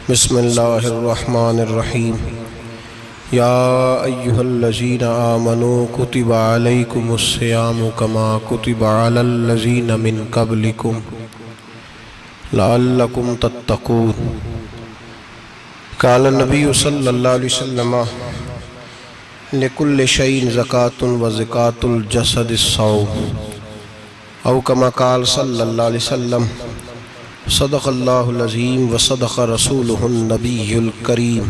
بسم اللہ الرحمن الرحیم یا ایہا الذین آمنوا کتب علیکم الصیام کما کتب علی الذین من قبلکم لعلکم تتقون۔ قال النبی صلی اللہ علیہ وسلم لکل شیء زکاۃ وزکاۃ الجسد الصوم، او کما قال صلی اللہ علیہ وسلم صدق اللہ العظیم وصدق رسولہ النبی الکریم۔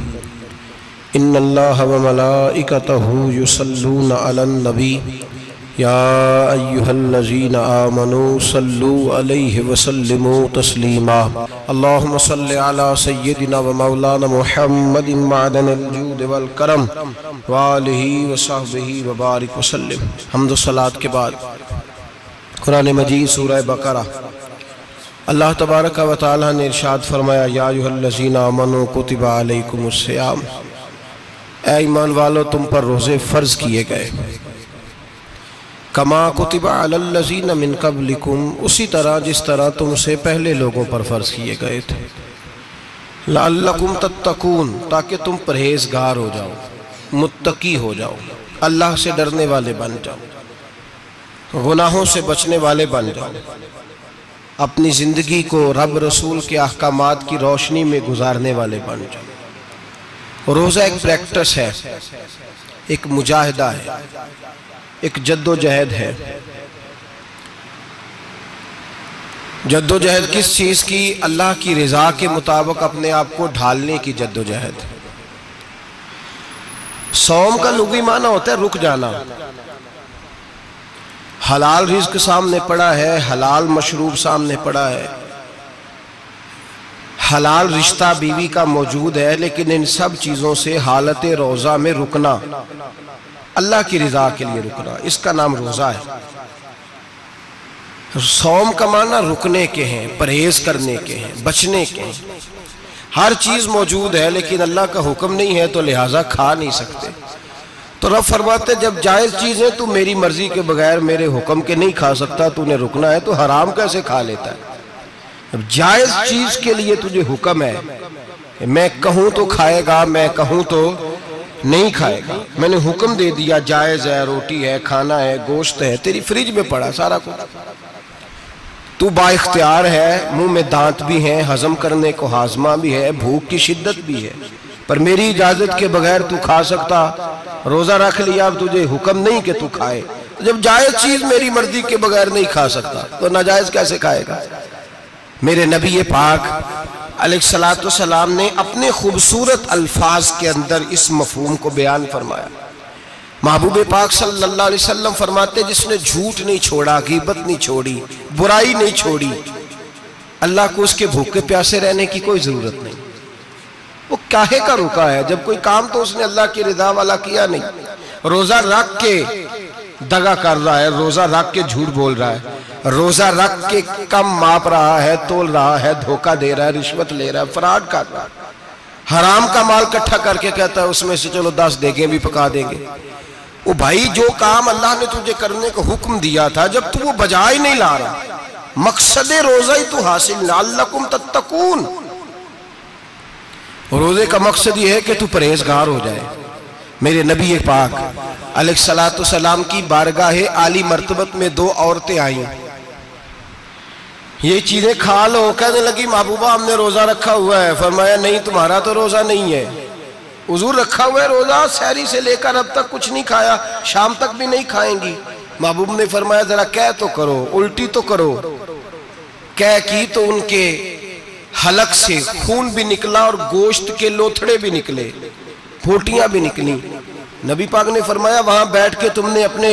ان اللہ وملائکتہ یصلون علی النبی یا ایہا الذین آمنوا صلوا علیہ وسلموا تسلیما۔ اللہم صل علی سیدنا ومولانا محمد معدن الجود والکرم وآلہ وصحبہ وبارک وسلم۔ حمد و صلاۃ کے بعد قرآن مجید سورہ بقرہ، اللہ تبارک و تعالی نے ارشاد فرمایا یا ایھا الذین آمنوا کتب علیکم الصیام، اے ایمان والو تم پر روزے فرض کیے گئے، کما کتب علی الذین من قبلکم، اسی طرح جس طرح تم سے پہلے لوگوں پر فرض کیے گئے تھے، لعلکم تتقون، تاکہ تم پرہیزگار ہو جاؤ، متقی ہو جاؤ، اللہ سے ڈرنے والے بن جاؤ، گناہوں سے بچنے والے بن جاؤ، اپنی زندگی کو رب رسول کے احکامات کی روشنی میں گزارنے والے بن جاؤ۔ روزہ ایک پریکٹس ہے، ایک مجاہدہ ہے، ایک جد و جہد ہے۔ جد و جہد کس چیز کی؟ اللہ کی رضا کے مطابق اپنے آپ کو ڈھالنے کی جد و جہد۔ صوم کا لغوی معنی ہوتا ہے رک جانا۔ حلال رزق سامنے پڑا ہے، حلال مشروب سامنے پڑا ہے، حلال رشتہ بیوی کا موجود ہے، لیکن ان سب چیزوں سے حالت روزہ میں رکنا، اللہ کی رضا کے لیے رکنا، اس کا نام روزہ ہے۔ صوم کا معنی رکنے کے ہیں، پرہیز کرنے کے ہیں، بچنے کے ہیں۔ ہر چیز موجود ہے لیکن اللہ کا حکم نہیں ہے تو لہٰذا کھا نہیں سکتے۔ تو رب فرماتے جب جائز چیزیں تو میری مرضی کے بغیر میرے حکم کے نہیں کھا سکتا، تو نے رکنا ہے تو حرام کیسے کھا لیتا ہے؟ اب جائز چیز کے لیے تجھے حکم ہے کہ میں کہوں تو کھائے گا، میں کہوں تو نہیں کھائے گا۔ میں نے حکم دے دیا جائز ہے، روٹی ہے، کھانا ہے، گوشت ہے، تیری فریج میں پڑا سارا کچھ، تو با اختیار ہے، منہ میں دانت بھی ہیں، ہضم کرنے کو ہاضمہ بھی ہے، بھوک کی شدت بھی ہے، پر میری اجازت کے بغیر تو کھا سکتا۔ روزہ رکھ لیا، اب تجھے حکم نہیں کہ تو کھائے۔ جب جائز چیز میری مرضی کے بغیر نہیں کھا سکتا تو ناجائز کیسے کھائے گا؟ میرے نبی پاک علیہ السلام نے اپنے خوبصورت الفاظ کے اندر اس مفہوم کو بیان فرمایا۔ محبوب پاک صلی اللہ علیہ وسلم فرماتے جس نے جھوٹ نہیں چھوڑا، غیبت نہیں چھوڑی، برائی نہیں چھوڑی، اللہ کو اس کے بھوکے پیاسے رہنے کی کوئی ضرورت نہیں۔ وہ کاہے کا رکا ہے؟ جب کوئی کام تو اس نے اللہ کی رضا والا کیا نہیں۔ روزہ رکھ کے دغا کر رہا ہے، روزہ رکھ کے جھوٹ بول رہا ہے، روزہ رکھ کے کم ماپ رہا ہے، تول رہا ہے، دھوکہ دے رہا ہے، رشوت لے رہا ہے، فراڈ کر رہا ہے، حرام کا مال کٹھا کر کے کہتا ہے اس میں سے چلو 10 دیگیں بھی پکا دیں گے۔ وہ بھائی جو کام اللہ نے تجھے کرنے کو حکم دیا تھا، جب تو وہ بجا ہی نہیں لا رہا، مقصد روزہ ہی تو حاصل لعلکم تتقون۔ روزے کا مقصد یہ ہے کہ تو پرہیزگار ہو جائے۔ میرے نبی پاک علیہ السلام کی بارگاہ عالی مرتبت میں 2 عورتیں آئیں، یہ چیزیں کھا لو، کہنے لگی محبوبہ ہم نے روزہ رکھا ہوا ہے۔ فرمایا نہیں تمہارا تو روزہ نہیں ہے، حضور رکھا ہوا ہے روزہ، سحری سے لے کر اب تک کچھ نہیں کھایا، شام تک بھی نہیں کھائیں گی۔ محبوب نے فرمایا ذرا کہہ تو کرو، الٹی تو کرو۔ کہہ کی تو ان کے حلق سے خون بھی نکلا اور گوشت کے لوتھڑے بھی نکلے، پھوٹیاں بھی نکلی۔ نبی پاک نے فرمایا وہاں بیٹھ کے تم نے اپنے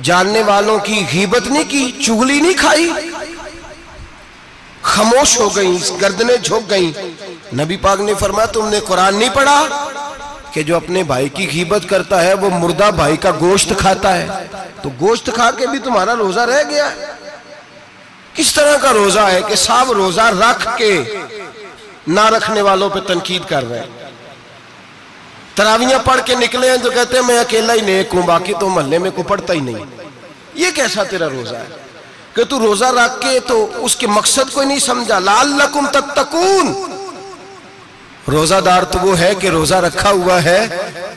جاننے والوں کی غیبت نہیں کی، چغلی نہیں کھائی؟ خاموش ہو گئیں، گردنیں جھک گئیں۔ نبی پاک نے فرمایا تم نے قرآن نہیں پڑھا کہ جو اپنے بھائی کی غیبت کرتا ہے وہ مردہ بھائی کا گوشت کھاتا ہے؟ تو گوشت کھا کے بھی تمہارا روزہ رہ گیا ہے۔ کس طرح کا روزہ ہے کہ صاحب روزہ رکھ کے نہ رکھنے والوں پہ تنقید کر رہے ہیں۔ تراویحاں پڑھ کے نکلے ہیں تو کہتے ہیں میں اکیلا ہی نیک ہوں، باقی تو محلے میں کوئی پڑھتا ہی نہیں۔ یہ کیسا تیرا روزہ ہے؟ کہ تو روزہ رکھ کے تو اس کے مقصد کو نہیں سمجھا۔ لعلکم تتقون، روزہ دار تو وہ ہے کہ روزہ رکھا ہوا ہے،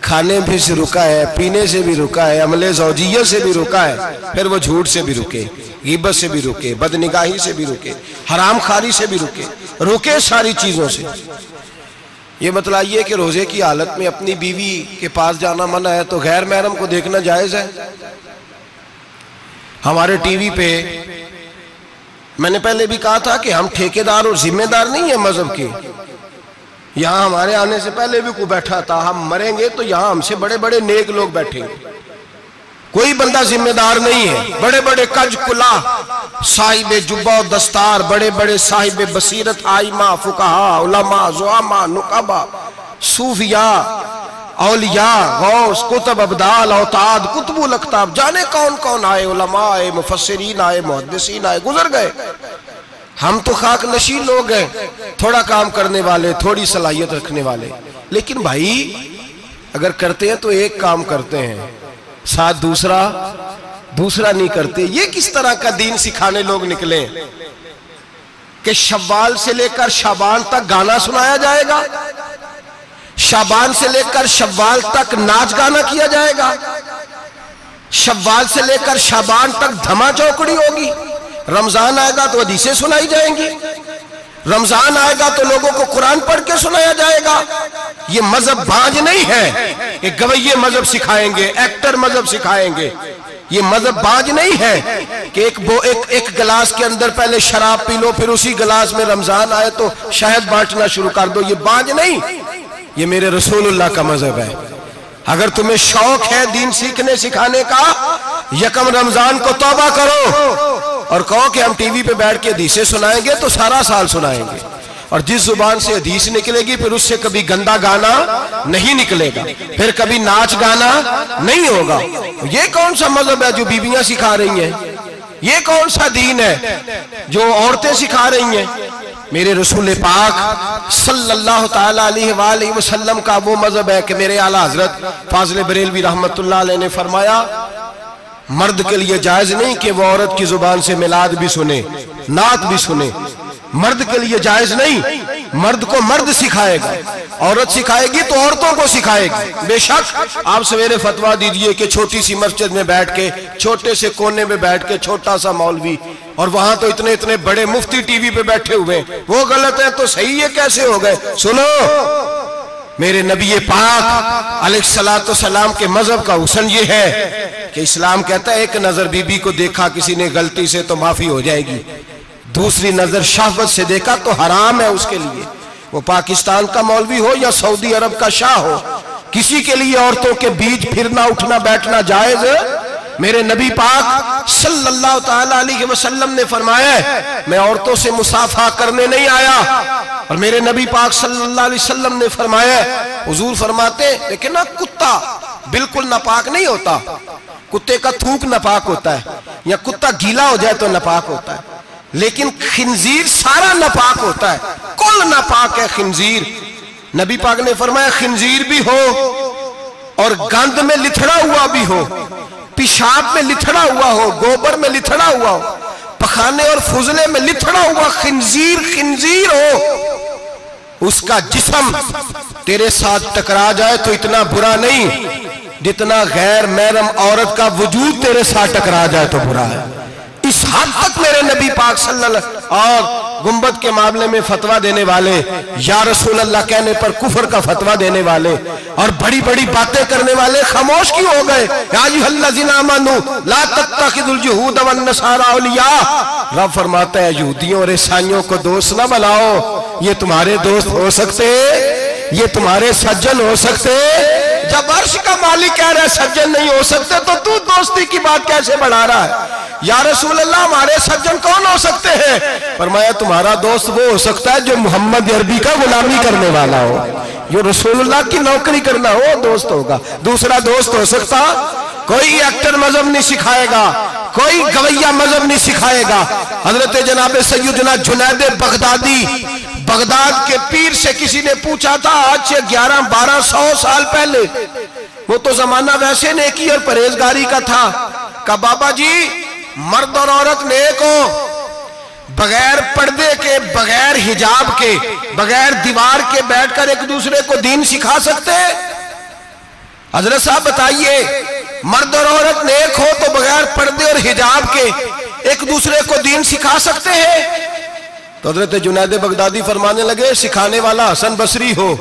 کھانے بھی سے رکا ہے، پینے سے بھی رکا ہے، عمل زوجیہ سے بھی رکا ہے، پھر وہ جھوٹ سے بھی رکے، غیبت سے بھی رکے، بدنگاہی سے بھی رکے، حرام خواری سے بھی رکے ساری چیزوں سے۔ یہ بتلائیے کہ روزے کی حالت میں اپنی بیوی کے پاس جانا منع ہے تو غیر محرم کو دیکھنا جائز ہے؟ ہمارے ٹی وی پہ میں نے پہلے بھی کہا تھا کہ ہم ٹھیکیدار اور ذمہ دار نہیں ہیں مذہب کے۔ یہاں ہمارے آنے سے پہلے بھی کوئی بیٹھا تھا، ہم مریں گے تو یہاں ہم سے بڑے بڑے نیک لوگ بیٹھیں گے، کوئی بندہ ذمہ دار نہیں ہے۔ بڑے بڑے کج کلا، صاحب جبہ و دستار، بڑے بڑے صاحب بصیرت، آئمہ، فقہاء، علماء، زعماء، نقبہ، صوفیاء، اولیاء، غوث، کتب، ابدال، اوتاد، کتب الاقطاب، جانے کون کون آئے، علماء آئے، مفسرین آئے، محدثین آئے، گزر گئے۔ ہم تو خاک نشین لوگ ہیں، تھوڑا کام کرنے والے، تھوڑی صلاحیت رکھنے والے۔ لیکن بھائی اگر کرتے ہیں تو ایک کام کرتے ہیں، ساتھ دوسرا نہیں کرتے۔ یہ کس طرح کا دین سکھانے لوگ نکلے کہ شوال سے لے کر شعبان تک گانا سنایا جائے گا، شعبان سے لے کر شوال تک ناچ گانا کیا جائے گا، شوال سے لے کر شعبان تک دھما چوکڑی ہوگی، رمضان آئے گا تو حدیثیں سنائی جائیں گی، رمضان آئے گا تو لوگوں کو قرآن پڑھ کے سنایا جائے گا۔ یہ مذہب بانج نہیں ہے کہ گویے مذہب سکھائیں گے، ایکٹر مذہب سکھائیں گے۔ یہ مذہب بانج نہیں ہے کہ ایک گلاس کے اندر پہلے شراب پی لو، پھر اسی گلاس میں رمضان آئے تو شہد بانٹنا شروع کر دو۔ یہ بانج نہیں، یہ میرے رسول اللہ کا مذہب ہے۔ اگر تمہیں شوق ہے دین سیکھنے سکھانے کا، یکم رمضان کو توبہ کرو اور کہو کہ ہم ٹی وی پہ بیٹھ کے حدیثیں سنائیں گے تو سارا سال سنائیں گے، اور جس زبان سے حدیث نکلے گی پھر اس سے کبھی گندا گانا نہیں نکلے گا، پھر کبھی ناچ گانا نہیں ہوگا۔ یہ کون سا مذہب ہے جو بیویاں سکھا رہی ہیں؟ یہ کون سا دین ہے جو عورتیں سکھا رہی ہیں؟ میرے رسول پاک صلی اللہ تعالیٰ علیہ وآلہ وسلم کا وہ مذہب ہے کہ میرے اعلیٰ حضرت فاضل بریلوی رحمت اللہ علیہ نے فرمایا، مرد کے لیے جائز نہیں کہ وہ عورت کی زبان سے میلاد بھی سنے، نعت بھی سنے۔ مرد کے لیے جائز نہیں، مرد کو مرد سکھائے گا، عورت سکھائے گی تو عورتوں کو سکھائے گی۔ بے شک آپ سویرے فتویٰ دیجئے کہ چھوٹی سی مسجد میں بیٹھ کے، چھوٹے سے کونے میں بیٹھ کے، چھوٹا سا مولوی، اور وہاں تو اتنے بڑے مفتی ٹی وی پہ بیٹھے ہوئے، وہ غلط ہے تو صحیح ہے کیسے ہو گئے؟ سنو، میرے نبی پاک علیہ السلام کے مذہب کا حسن یہ ہے کہ اسلام کہتا ہے ایک نظر بی بی کو دیکھا کسی نے غلطی سے تو معافی ہو جائے گی، دوسری نظر شہوت سے دیکھا تو حرام ہے اس کے لیے۔ وہ پاکستان کا مولوی ہو یا سعودی عرب کا شاہ ہو، کسی کے لیے عورتوں کے بیچ پھرنا اٹھنا بیٹھنا جائز ہے؟ میرے نبی پاک صلی اللہ تعالیٰ علیہ وسلم نے فرمایا ہے میں عورتوں سے مصافحہ کرنے نہیں آیا، اور میرے نبی پاک صلی اللہ علیہ وسلم نے فرمایا ہے، حضور فرماتے ہیں لیکن نا کتا بالکل ناپاک نہیں ہوتا، کتے کا تھوک ناپاک ہوتا ہے، یا کتا گیلا ہو جائے تو ناپاک ہوتا ہے، لیکن خنزیر سارا ناپاک ہوتا ہے، کل ناپاک ہے خنزیر۔ نبی پاک نے فرمایا خنزیر بھی ہو اور گند میں لتھڑا ہوا بھی ہو، پیشاب میں لتھڑا ہوا ہو، گوبر میں لتھڑا ہوا ہو، پخانے اور فضلے میں لتھڑا ہوا خنزیر ہو، اس کا جسم تیرے ساتھ ٹکرا جائے تو اتنا برا نہیں جتنا غیر محرم عورت کا وجود تیرے ساتھ ٹکرا جائے تو برا ہے۔ اس حد تک میرے نبی پاک صلی اللہ علیہ وسلم اور گنبد کے معاملے میں فتویٰ دینے والے، یا رسول اللہ کہنے پر کفر کا فتویٰ دینے والے اور بڑی بڑی باتیں کرنے والے خاموش کیوں ہو گئے؟ یا ایھا الذین آمنوا لا تتخذوا اليہود والنصارى اولیاء۔ رب فرماتا ہے یہودیوں اور عیسائیوں کو دوست نہ بناؤ، یہ تمہارے دوست ہو سکتے، یہ تمہارے سجن ہو سکتے؟ جب عرش کا مالک کہہ رہا ہے سجن نہیں ہو سکتے تو دوستی کی بات کیسے بڑھا رہا ہے؟ یا رسول اللہ ہمارے سجن کون ہو سکتے ہیں؟ فرمایا تمہارا دوست وہ ہو سکتا ہے جو محمد عربی کا غلامی کرنے والا ہو، جو رسول اللہ کی نوکری کرنا ہو دوست ہوگا۔ دوسرا دوست ہو سکتا؟ کوئی ایکٹر مذہب نہیں سکھائے گا، کوئی گویہ مذہب نہیں سکھائے گا۔ حضرت جناب سیدنا جنید بغدادی، بغداد کے پیر سے کسی نے پوچھا تھا آج سے 1100-1200 سال پہلے، وہ تو زمانہ ویسے نیکی اور پرہیزگاری کا تھا، کہا بابا جی مرد اور عورت نیک ہو، بغیر پردے کے، بغیر حجاب کے، بغیر دیوار کے بیٹھ کر ایک دوسرے کو دین سکھا سکتے ہیں؟ حضرت صاحب بتائیے، مرد اور عورت نیک ہو تو بغیر پردے اور حجاب کے ایک دوسرے کو دین سکھا سکتے ہیں؟ تو حضرت جنید بغدادی فرمانے لگے، سکھانے والا حسن بصری ہو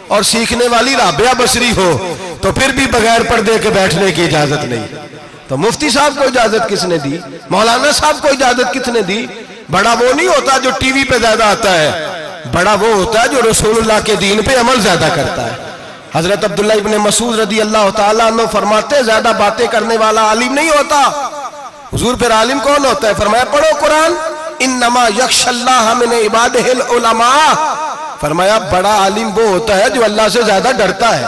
اور سیکھنے والی رابعہ بصری ہو تو پھر بھی بغیر پردے کے بیٹھنے کی اجازت نہیں۔ تو مفتی صاحب کو اجازت کس نے دی؟ مولانا صاحب کو اجازت کس نے دی؟ بڑا وہ نہیں ہوتا جو ٹی وی پہ زیادہ آتا ہے، بڑا وہ ہوتا ہے جو رسول اللہ کے دین پہ عمل زیادہ کرتا ہے۔ حضرت عبداللہ ابن مسعود رضی اللہ تعالیٰ عنہ فرماتے، زیادہ باتیں کرنے والا عالم نہیں ہوتا۔ حضور پھر عالم کون ہوتا ہے؟ فرمایا پڑھو قرآن، انما یخشی اللہ من عبادہ العلماء۔ فرمایا بڑا عالم وہ ہوتا ہے جو اللہ سے زیادہ ڈرتا ہے،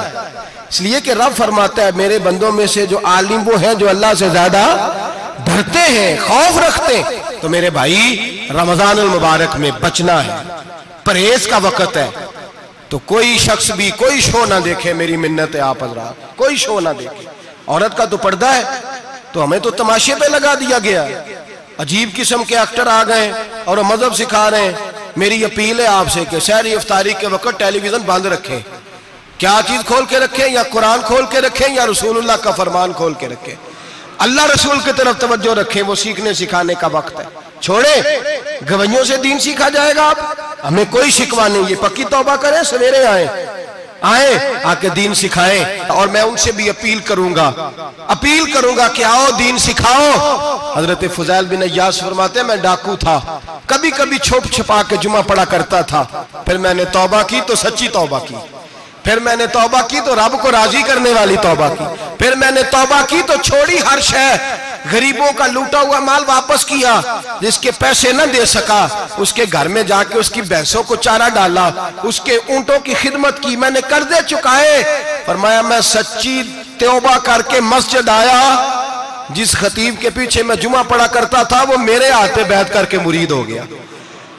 اس لیے کہ رب فرماتا ہے میرے بندوں میں سے جو عالم وہ ہیں جو اللہ سے زیادہ ڈرتے ہیں، خوف رکھتے ہیں۔ تو میرے بھائی رمضان المبارک میں بچنا ہے، پرہیز کا وقت ہے، تو کوئی شخص بھی کوئی شو نہ دیکھے، میری منت ہے آپ حضرات، کوئی شو نہ دیکھے۔ عورت کا تو پردہ ہے، تو ہمیں تو تماشے پہ لگا دیا گیا، عجیب قسم کے ایکٹر آ گئے اور مذہب سکھا رہے ہیں۔ میری اپیل ہے آپ سے کہ سحری افطاری کے وقت ٹیلی ویژن بند رکھیں۔ کیا چیز کھول کے رکھیں؟ یا قرآن کھول کے رکھیں یا رسول اللہ کا فرمان کھول کے رکھیں۔ اللہ رسول کی طرف توجہ رکھیں، وہ سیکھنے سکھانے کا وقت ہے۔ چھوڑیں، گویوں سے دین سیکھا جائے گا آپ، ہمیں کوئی شکوہ نہیں، یہ پکی توبہ کریں، سویرے آئیں آ کے دین سکھائیں۔ اور میں ان سے بھی اپیل کروں گا کہ آؤ دین سکھاؤ۔ حضرت فضیل بن عیاض فرماتے ہیں میں ڈاکو تھا، کبھی کبھی چھپ چھپا کے جمعہ پڑھا کرتا تھا، پھر میں نے توبہ کی تو سچی توبہ کی، پھر میں نے توبہ کی تو رب کو راضی کرنے والی توبہ کی، پھر میں نے توبہ کی تو چھوڑی ہر شے، غریبوں کا لوٹا ہوا مال واپس کیا، جس کے پیسے نہ دے سکا اس کے گھر میں جا کے اس کی بھینسوں کو چارہ ڈالا، اس کے اونٹوں کی خدمت کی، میں نے قرضے چکائے۔ فرمایا میں سچی توبہ کر کے مسجد آیا، جس خطیب کے پیچھے میں جمعہ پڑھا کرتا تھا وہ میرے ہاتھ بیعت کر کے مرید ہو گیا۔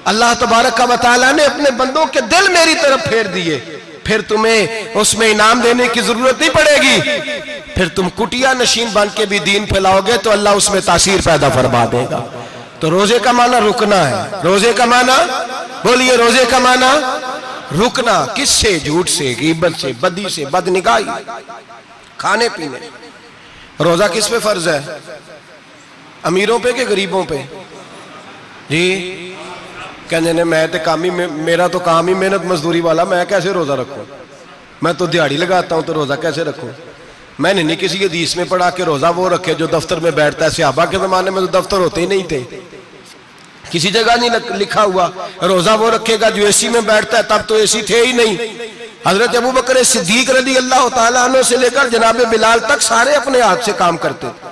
اللہ تبارک و تعالیٰ نے اپنے بندوں کے دل میری طرف پھیر دیے، پھر تمہیں اس میں انعام دینے کی ضرورت نہیں پڑے گی، پھر تم کٹیا نشین بن کے بھی دین پھیلاؤ گے تو اللہ اس میں تاثیر پیدا فرما دے گا۔ تو روزے کا معنی رکنا ہے، روزے کا معنی بولیے، روزے کا معنی رکنا، کس سے؟ جھوٹ سے، غیبت سے، بدی سے، بدنگاہی، کھانے پینے۔ روزہ کس پہ فرض ہے؟ امیروں پہ کہ غریبوں پہ؟ جی کہنے نے میرا تو کام ہی محنت مزدوری والا، میں کیسے روزہ رکھوں؟ میں تو دیہڑی لگاتا ہوں تو روزہ کیسے رکھوں؟ میں نے نہیں کسی حدیث میں پڑھا کہ روزہ وہ رکھے جو دفتر میں بیٹھتا ہے۔ صحابہ کے زمانے میں تو دفتر ہوتے ہی نہیں تھے، کسی جگہ نہیں لکھا ہوا روزہ وہ رکھے گا جو اے سی میں بیٹھتا ہے، تب تو اے سی تھے ہی نہیں۔ حضرت ابوبکر صدیق رضی اللہ تعالیٰ عنہ سے لے کر جناب بلال تک سارے اپنے ہاتھ سے کام کرتے تھے،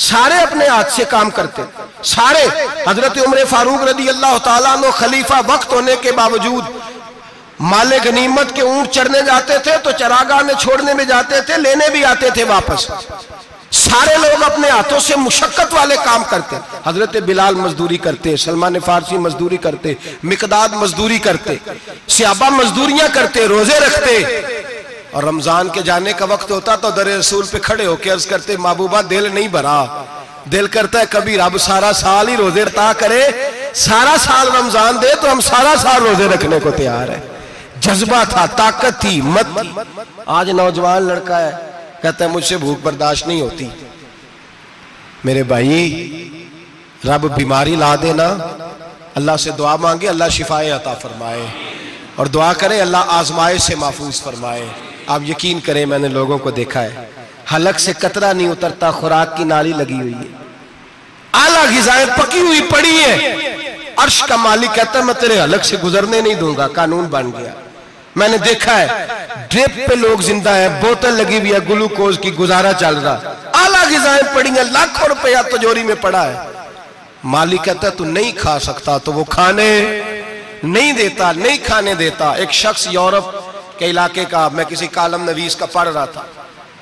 سارے اپنے ہاتھ سے کام کرتے سارے۔ حضرت عمر فاروق رضی اللہ تعالیٰ عنہ خلیفہ وقت ہونے کے باوجود مال غنیمت کے اونٹ چرنے جاتے تھے تو چراگاہ میں چھوڑنے میں جاتے تھے، لینے بھی آتے تھے واپس۔ سارے لوگ اپنے ہاتھوں سے مشقت والے کام کرتے، حضرت بلال مزدوری کرتے، سلمان فارسی مزدوری کرتے، مقداد مزدوری کرتے، صحابہ مزدوریاں کرتے، روزے رکھتے۔ اور رمضان کے جانے کا وقت ہوتا تو در رسول پہ کھڑے ہو کے عرض کرتے محبوبہ دل نہیں بھرا، دل کرتا ہے کبھی رب سارا سال ہی روزے عطا کرے، سارا سال رمضان دے تو ہم سارا سال روزے رکھنے کو تیار ہیں۔ جذبہ تھا، طاقت تھی، ہمت تھی۔ آج نوجوان لڑکا ہے کہتا ہے مجھ سے بھوک برداشت نہیں ہوتی۔ میرے بھائی رب بیماری لا دینا، اللہ سے دعا مانگے اللہ شفائے عطا فرمائے، اور دعا کریں اللہ آزمائش سے محفوظ فرمائے۔ آپ یقین کریں میں نے لوگوں کو دیکھا ہے حلق سے قطرہ نہیں اترتا، خوراک کی نالی لگی ہوئی ہے، اعلیٰ غذائیں پکی ہوئی پڑی ہیں، عرش کا مالک کہتا ہے میں تیرے حلق سے گزرنے نہیں دوں گا، قانون بن گیا۔ میں نے دیکھا ہے ڈرپ پہ لوگ زندہ ہیں، بوتل لگی ہوئی ہے، گلوکوز کی، گزارا چل رہا، اعلیٰ غذائیں پڑی ہیں، لاکھوں روپیہ تجوری میں پڑا ہے۔ مالک کہتا ہے تو نہیں کھا سکتا، تو وہ کھانے نہیں دیتا، نہیں کھانے دیتا۔ ایک شخص یورپ کے علاقے کا، میں کسی کالم نویس کا پڑھ رہا تھا،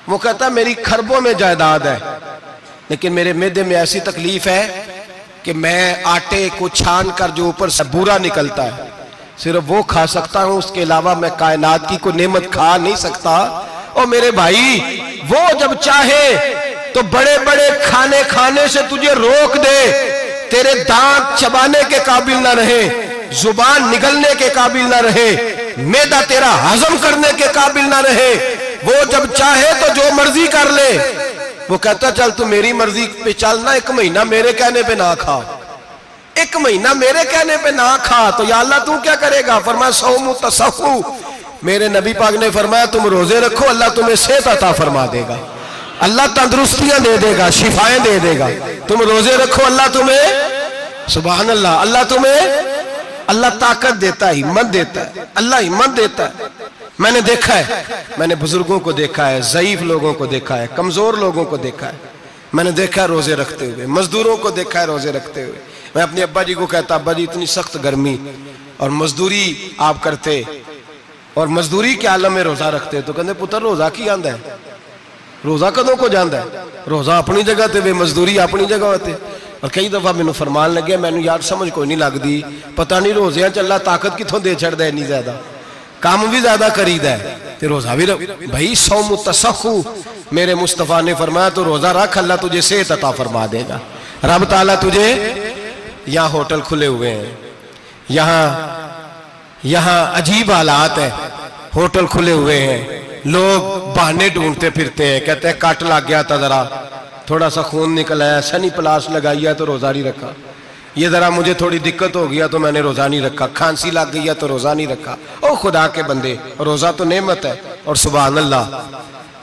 وہ کہتا ہے میری خربوں میں جائیداد ہے لیکن میرے معدے میں ایسی تکلیف ہے کہ میں آٹے کو چھان کر جو اوپر سے بورا نکلتا ہے صرف وہ کھا سکتا ہوں، اس کے علاوہ میں کائنات کی کوئی نعمت کھا نہیں سکتا۔ اور میرے بھائی وہ جب چاہے تو بڑے بڑے کھانے سے تجھے روک دے، تیرے دانت چبانے کے قابل نہ رہے، زبان نگلنے کے قابل نہ رہے، معدہ تیرا ہضم کرنے کے قابل نہ رہے، وہ جب چاہے تو جو مرضی کر لے، وہ کہتا چل تو میری مرضی پہ چلنا، 1 مہینہ میرے کہنے پہ نہ کھا، 1 مہینہ میرے کہنے پہ نہ کھا، تو یا اللہ تو کیا کرے گا؟ فرمایا صوم تصحو، میرے نبی پاک نے فرمایا تم روزے رکھو، اللہ تمہیں صحت عطا فرما دے گا، اللہ تندرستیاں دے دے گا، شفائیں دے دے گا، تم روزے رکھو، اللہ تمہیں، سبحان اللہ، اللہ تمہیں، اللہ طاقت دیتا ہے، ہمت دیتا ہے، اللہ ہمت دیتا ہے۔ میں نے دیکھا ہے، میں نے بزرگوں کو دیکھا ہے، ضعیف لوگوں کو دیکھا ہے، کمزور لوگوں کو دیکھا ہے، میں نے دیکھا ہے روزے رکھتے ہوئے، مزدوروں کو دیکھا ہے روزے رکھتے ہوئے۔ میں اپنے ابا جی کو کہتا، ابا جی اتنی سخت گرمی اور مزدوری آپ کرتے اور مزدوری کے عالم میں روزہ رکھتے، تو کہتے پتر روزہ کی آندہ ہے، روزہ کدوں کو جاندہ ہے، روزہ اپنی جگہ تے، بے مزدوری اپنی جگہ ہوتے۔ اور کئی دفعہ میں نے فرمان لگے، میں نے یار سمجھ کوئی نہیں لگ دی، پتہ نہیں روزیاں چ اللہ طاقت کتھوں دے چھڑ دے، نہیں زیادہ کام بھی زیادہ کرید ہے تے روزہ بھی بھائی صوم تصحو، میرے مصطفیٰ نے فرمایا تو روزہ رکھ، اللہ تجھے صحت عطا فرما دے گا۔ رب تعالیٰ تجھے، یہاں ہوٹل کھلے ہوئے ہیں، یہاں عجیب حالات ہیں، ہوٹل کھلے ہوئے ہیں، لوگ بہانے ڈھونڈتے پھرتے ہیں، کہتے ہیں کٹ لگ گیا تھا ذرا، تھوڑا سا خون نکل آیا، سنی پلاس لگائی ہے تو روزہ نہیں رکھا، یہ ذرا مجھے تھوڑی دقت ہو گیا تو میں نے روزہ نہیں رکھا، کھانسی لگ گئی ہے تو روزہ نہیں رکھا۔ او خدا کے بندے، روزہ تو نعمت ہے، اور سبحان اللہ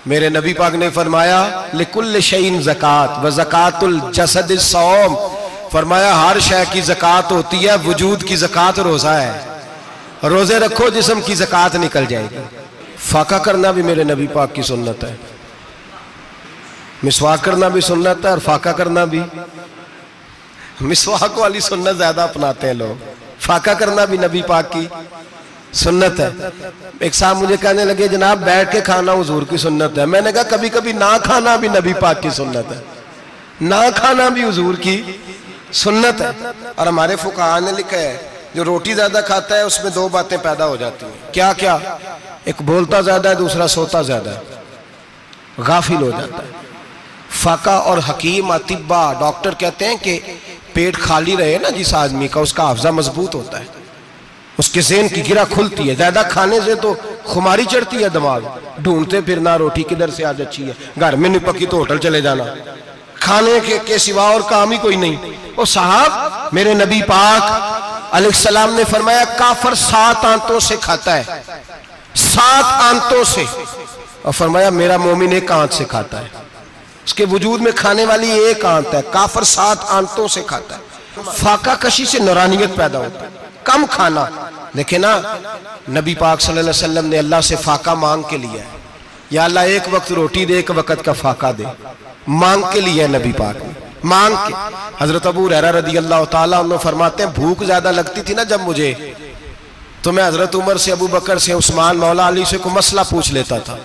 میرے نبی پاک نے فرمایا لِكُلِّ شَيْءٍ زَكَاةٌ وَزَكَاةُ الْجَسَدِ الصَّوْمُ، فرمایا ہر شے کی زکوٰۃ ہوتی ہے، وجود کی زکوٰۃ روزہ ہے، روزے رکھو جسم کی زکوٰۃ نکل جائے گی۔ فاقہ کرنا بھی میرے نبی پاک کی سنت ہے، مسواک کرنا بھی سنت ہے، اور فاقہ کرنا بھی، مسواک والی سنت زیادہ اپناتے ہیں لوگ، فاقہ کرنا بھی نبی پاک کی سنت ہے۔ ایک صاحب مجھے کہنے لگے جناب بیٹھ کے کھانا حضور کی سنت ہے، میں نے کہا کبھی کبھی نہ کھانا بھی نبی پاک کی سنت ہے، نہ کھانا بھی حضور کی سنت ہے۔ اور ہمارے فقہاء نے لکھا ہے جو روٹی زیادہ کھاتا ہے اس میں 2 باتیں پیدا ہو جاتی ہیں، کیا کیا؟ ایک بولتا زیادہ ہے، دوسرا سوتا زیادہ ہے، غافل ہو جاتا ہے۔ فقہ اور حکیم اطباء ڈاکٹر کہتے ہیں کہ پیٹ خالی رہے نا جس آدمی کا، اس کا حافظہ مضبوط ہوتا ہے، اس کے ذہن کی گرہ کھلتی ہے، زیادہ کھانے سے تو خماری چڑھتی ہے، دماغ ڈھونڈتے پھرنا روٹی کدھر سے آج اچھی ہے، گھر میں نہیں پکی تو ہوٹل چلے جانا، کھانے کے سوا اور کام ہی کوئی نہیں۔ وہ صاحب میرے نبی پاک علیہ السلام نے فرمایا کافر 7 آنتوں سے کھاتا ہے، 7 آنتوں سے، اور فرمایا میرا مومن 1 آنت سے کھاتا ہے، اس کے وجود میں کھانے والی 1 آنت ہے، کافر 7 آنتوں سے کھاتا ہے۔ فاقہ کشی سے نورانیت پیدا ہوتا ہے، کم کھانا۔ دیکھیں نا نبی پاک صلی اللہ علیہ وسلم نے اللہ سے فاقہ مانگ کے لیا ہے، یا اللہ 1 وقت روٹی دے، 1 وقت کا فاقہ دے، مانگ کے لیا ہے نبی پاک نے، مانگ کے۔ حضرت ابو ہریرہ رضی اللہ تعالیٰ عنہ فرماتے ہیں بھوک زیادہ لگتی تھی نا جب مجھے، تو میں حضرت عمر سے، ابو بکر سے، عثمان، مولا علی سے کوئی مسئلہ پوچھ لیتا تھا،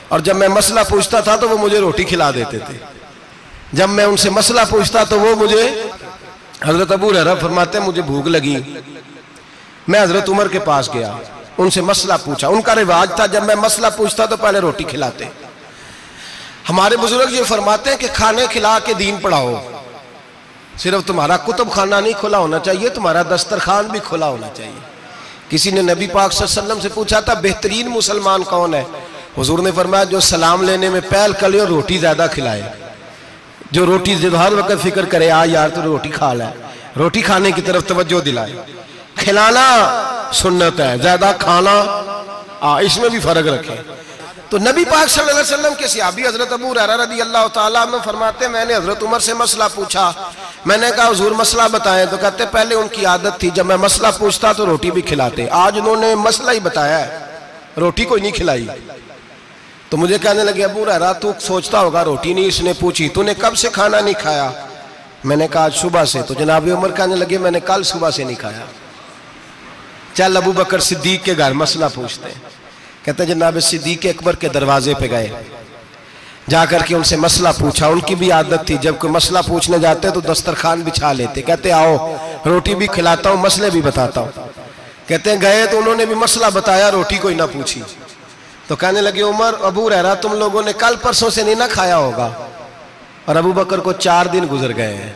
اور جب میں مسئلہ پوچھتا تھا تو وہ مجھے روٹی کھلا دیتے تھے، جب میں ان سے مسئلہ پوچھتا تو وہ مجھے، حضرت ابو ہریرہ فرماتے ہیں مجھے بھوک لگی، میں حضرت عمر کے پاس گیا، ان سے مسئلہ پوچھا، ان کا رواج تھا جب میں مسئلہ پوچھتا تو پہلے روٹی کھلاتے۔ ہمارے بزرگ یہ فرماتے ہیں کہ کھانے کھلا کے دین پڑھاؤ، صرف تمہارا کتب خانہ نہیں کھلا ہونا چاہیے، تمہارا دسترخوان بھی کھلا ہونا چاہیے۔ کسی نے نبی پاک صلی اللہ علیہ وسلم سے پوچھا تھا بہترین مسلمان کون ہے؟ حضور نے فرمایا جو سلام لینے میں پہل کرے اور روٹی زیادہ کھلائے، جو روٹی ہر وقت فکر کرے آ یار تو روٹی کھا لے، روٹی کھانے کی طرف توجہ دلائے۔ کھلانا سنت ہے، زیادہ کھانا اس میں بھی فرق رکھیں۔ تو نبی پاک صلی اللہ علیہ وسلم کے صحابی حضرت ابو ہریرہ رضی اللہ تعالیٰ عنہ فرماتے ہیں میں نے حضرت عمر سے مسئلہ پوچھا، میں نے کہا حضور مسئلہ بتائیں، تو کہتے پہلے ان کی عادت تھی جب میں مسئلہ پوچھتا تو روٹی بھی کھلاتے، آج انہوں نے مسئلہ ہی بتایا ہے، روٹی کوئی نہیں کھلائی۔ تو مجھے کہنے لگے ابو ہریرہ تو سوچتا ہوگا روٹی نہیں اس نے پوچھی، تو نے کب سے کھانا نہیں کھایا؟ میں نے کہا آج صبح سے۔ تو جناب عمر کہنے لگے میں نے کل صبح سے نہیں کھایا۔ چل ابو بکر صدیق کے گھر مسئلہ پوچھتے ہیں، کہتے ہیں جناب صدیق اکبر کے دروازے پہ گئے، جا کر کے ان سے مسئلہ پوچھا۔ ان کی بھی عادت تھی جب کوئی مسئلہ پوچھنے جاتے تو دسترخوان بچھا لیتے، کہتے آؤ روٹی بھی کھلاتا ہوں مسئلے بھی بتاتا ہوں۔ کہتے ہیں گئے تو انہوں نے بھی مسئلہ بتایا، روٹی کوئی نہ پوچھی۔ تو کہنے لگے عمر ابو ہریرہ تم لوگوں نے کل پرسوں سے نہیں نہ کھایا ہوگا، اور ابو بکر کو 4 دن گزر گئے ہیں۔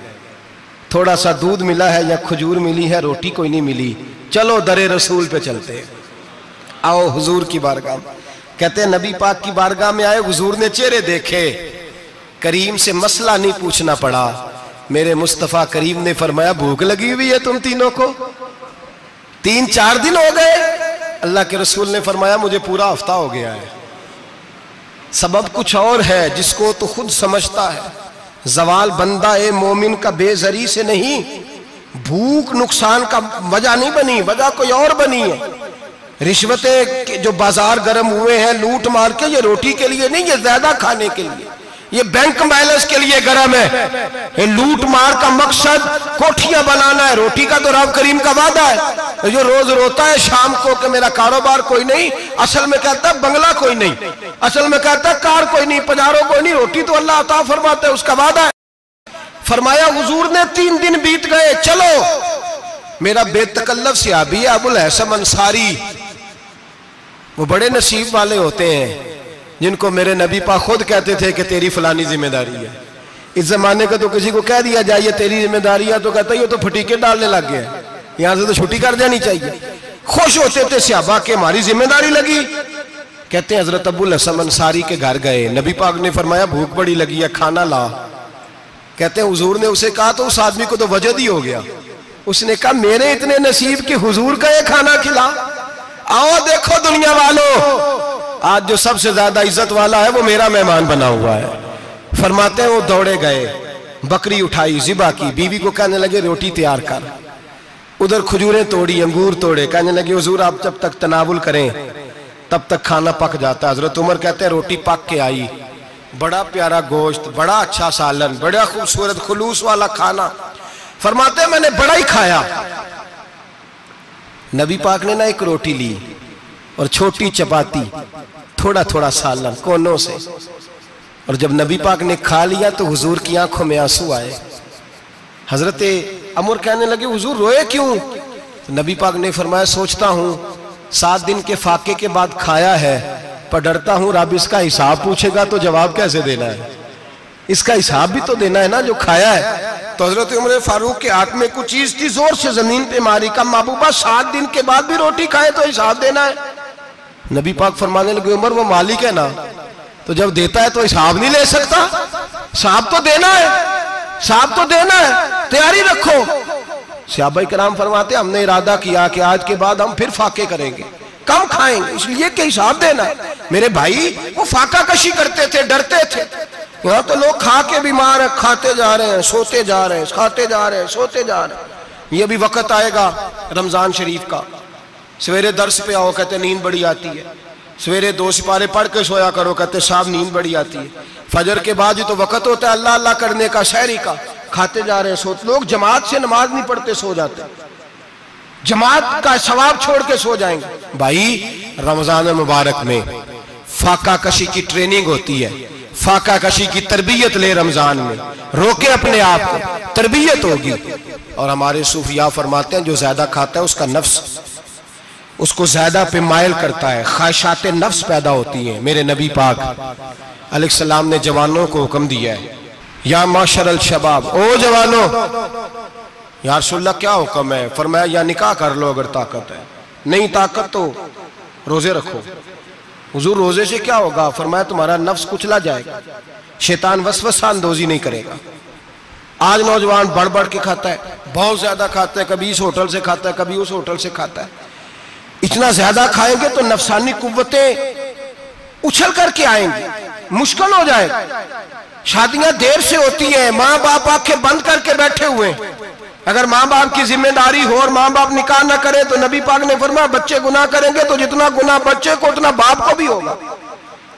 تھوڑا سا دودھ ملا ہے یا کھجور ملی ہے، روٹی کوئی نہیں ملی، چلو در رسول پہ چلتے ہیں، آؤ حضور کی بارگاہ میں۔ کہتے ہیں نبی پاک کی بارگاہ میں آئے، حضور نے چہرے دیکھے، کریم سے مسئلہ نہیں پوچھنا پڑا، میرے مصطفیٰ کریم نے فرمایا بھوک لگی ہوئی ہے تم تینوں کو؟ 3-4 دن ہو گئے؟ اللہ کے رسول نے فرمایا مجھے پورا ہفتہ ہو گیا ہے۔ سبب کچھ اور ہے جس کو تو خود سمجھتا ہے، زوال بندہ مومن کا بے زری سے نہیں، بھوک نقصان کا وجہ نہیں بنی، وجہ کوئی اور بنی ہے۔ رشوتیں جو بازار گرم ہوئے ہیں لوٹ مار کے، یہ روٹی کے لیے نہیں، یہ زیادہ کھانے کے لیے، یہ بینک بیلنس کے لیے گرم ہے۔ یہ لوٹ مار کا مقصد کوٹھیاں بنانا ہے، روٹی کا تو رب کریم کا وعدہ ہے۔ جو روز روتا ہے شام کو کہ میرا کاروبار کوئی نہیں، اصل میں کہتا ہے بنگلہ کوئی نہیں، اصل میں کہتا ہے کار کوئی نہیں، پجاروں کوئی نہیں، روٹی تو اللہ عطا فرماتا ہے، اس کا وعدہ ہے۔ فرمایا حضور نے 3 دن بیت گئے، چلو میرا بے تکلف صحابی ہے ابو الحسن انصاری، وہ بڑے نصیب والے ہوتے ہیں جن کو میرے نبی پاک خود کہتے تھے کہ تیری فلانی ذمہ داری ہے۔ اس زمانے کا تو کسی کو کہہ دیا جائے تیری ذمہ داری ہے تو کہتا ہے یہ تو پھٹیکے ڈالنے لگ گئے، یہاں سے تو چھٹی کر جانی چاہیے۔ خوش ہوتے تھے صحابہ کہ ہماری ذمہ داری لگی۔ کہتے ہیں حضرت ابو الحسن انصاری کے گھر گئے، نبی پاک نے فرمایا بھوک بڑی لگی ہے، کھانا لا۔ کہتے ہیں حضور نے اسے کہا تو اس آدمی کو تو وجد ہی ہو گیا، اس نے کہا میرے اتنے نصیب کہ حضور کا یہ کھانا کھلا۔ آؤ دیکھو دنیا والوں، آج جو سب سے زیادہ عزت والا ہے وہ میرا مہمان بنا ہوا ہے۔ فرماتے ہیں وہ دوڑے گئے، بکری اٹھائی، ذبح کی، بیوی کو کہنے لگے روٹی تیار کر، ادھر کھجوریں توڑی، انگور توڑے، کہنے لگے حضور آپ جب تک تناول کریں تب تک کھانا پک جاتا ہے۔ حضرت عمر کہتے ہیں روٹی پک کے آئی، بڑا پیارا گوشت، بڑا اچھا سالن، بڑا خوبصورت خلوص والا کھانا۔ فرماتے ہیں میں نے بڑا ہی کھایا۔ نبی پاک نے نہ ایک روٹی لی اور چھوٹی چپاتی، تھوڑا تھوڑا سالن کونوں سے، اور جب نبی پاک نے کھا لیا تو حضور کی آنکھوں میں آنسو آئے۔ حضرت عمر کہنے لگے حضور روئے کیوں؟ نبی پاک نے فرمایا سوچتا ہوں 7 دن کے فاقے کے بعد کھایا ہے، پر ڈرتا ہوں رب اس کا حساب پوچھے گا تو جواب کیسے دینا ہے، اس کا حساب بھی تو دینا ہے نا جو کھایا ہے۔ تو حضرت عمر فاروق کے ہاتھ میں کچھ چیز تھی، زور سے زمین پہ ماری، کہا محبوبہ 7 دن کے بعد بھی روٹی کھائے تو حساب دینا ہے۔ نبی پاک فرمانے لگے عمر وہ مالک ہے نا، تو جب دیتا ہے تو حساب نہیں لے سکتا، حساب تو دینا ہے، حساب تو دینا ہے، تیاری رکھو۔ صحابہ کرام فرماتے ہم نے ارادہ کیا کہ آج کے بعد ہم پھر فاقے کریں گے، کم کھائیں گے، اس لیے کہ حساب دینا ہے۔ میرے بھائی وہ فاقہ کشی کرتے تھے، ڈرتے تھے۔ یہاں تو لوگ کھا کے بیمار ہیں، کھاتے جا رہے ہیں، سوتے جا رہے ہیں، کھاتے جا رہے ہیں، سوتے جا رہے ہیں۔ یہ بھی وقت آئے گا رمضان شریف کا، سویرے درس پہ آؤ کہتے نیند بڑی آتی ہے، سویرے 2 سپارے پڑھ کے سویا کرو کہتے صاحب نیند بڑی آتی ہے، فجر کے بعد یہ تو وقت ہوتا ہے اللہ اللہ کرنے کا، سحری کا، کھاتے جا رہے ہیں، سوتے۔ لوگ جماعت سے نماز نہیں پڑھتے سو جاتے، جماعت کا ثواب چھوڑ کے سو جائیں گے۔ بھائی رمضان مبارک میں فاقہ کشی کی ٹریننگ ہوتی ہے، فاقہ کشی کی تربیت لے، رمضان میں روکے اپنے آپ کو، تربیت ہوگی۔ اور ہمارے صوفیاء فرماتے ہیں جو زیادہ کھاتا ہے اس کا نفس اس کو زیادہ پہ مائل کرتا ہے، خواہشات نفس پیدا ہوتی ہیں۔ میرے نبی پاک علیہ السلام نے جوانوں کو حکم دیا ہے، یا معاشر الشباب، او جوانوں، یا رسول اللہ کیا حکم ہے؟ فرمایا یا نکاح کر لو اگر طاقت ہے، نہیں طاقت تو روزے رکھو۔ حضور روزے سے کیا ہوگا؟ فرمایا تمہارا نفس کچلا جائے گا، شیطان وسوسہ اندوزی نہیں کرے گا۔ آج نوجوان بڑھ بڑھ کے کھاتا ہے، بہت زیادہ کھاتا ہے، کبھی اس ہوٹل سے کھاتا ہے، کبھی اس ہوٹل سے کھاتا ہے۔ اتنا زیادہ کھائیں گے تو نفسانی قوتیں اچھل کر کے آئیں گی، مشکل ہو جائے گا۔ شادیاں دیر سے ہوتی ہیں، ماں باپ آنکھیں بند کر کے بیٹھے ہوئے ہیں۔ اگر ماں باپ کی ذمہ داری ہو اور ماں باپ نکاح نہ کرے تو نبی پاک نے فرمایا بچے گناہ کریں گے تو جتنا گناہ بچے کو اتنا باپ کو بھی ہوگا۔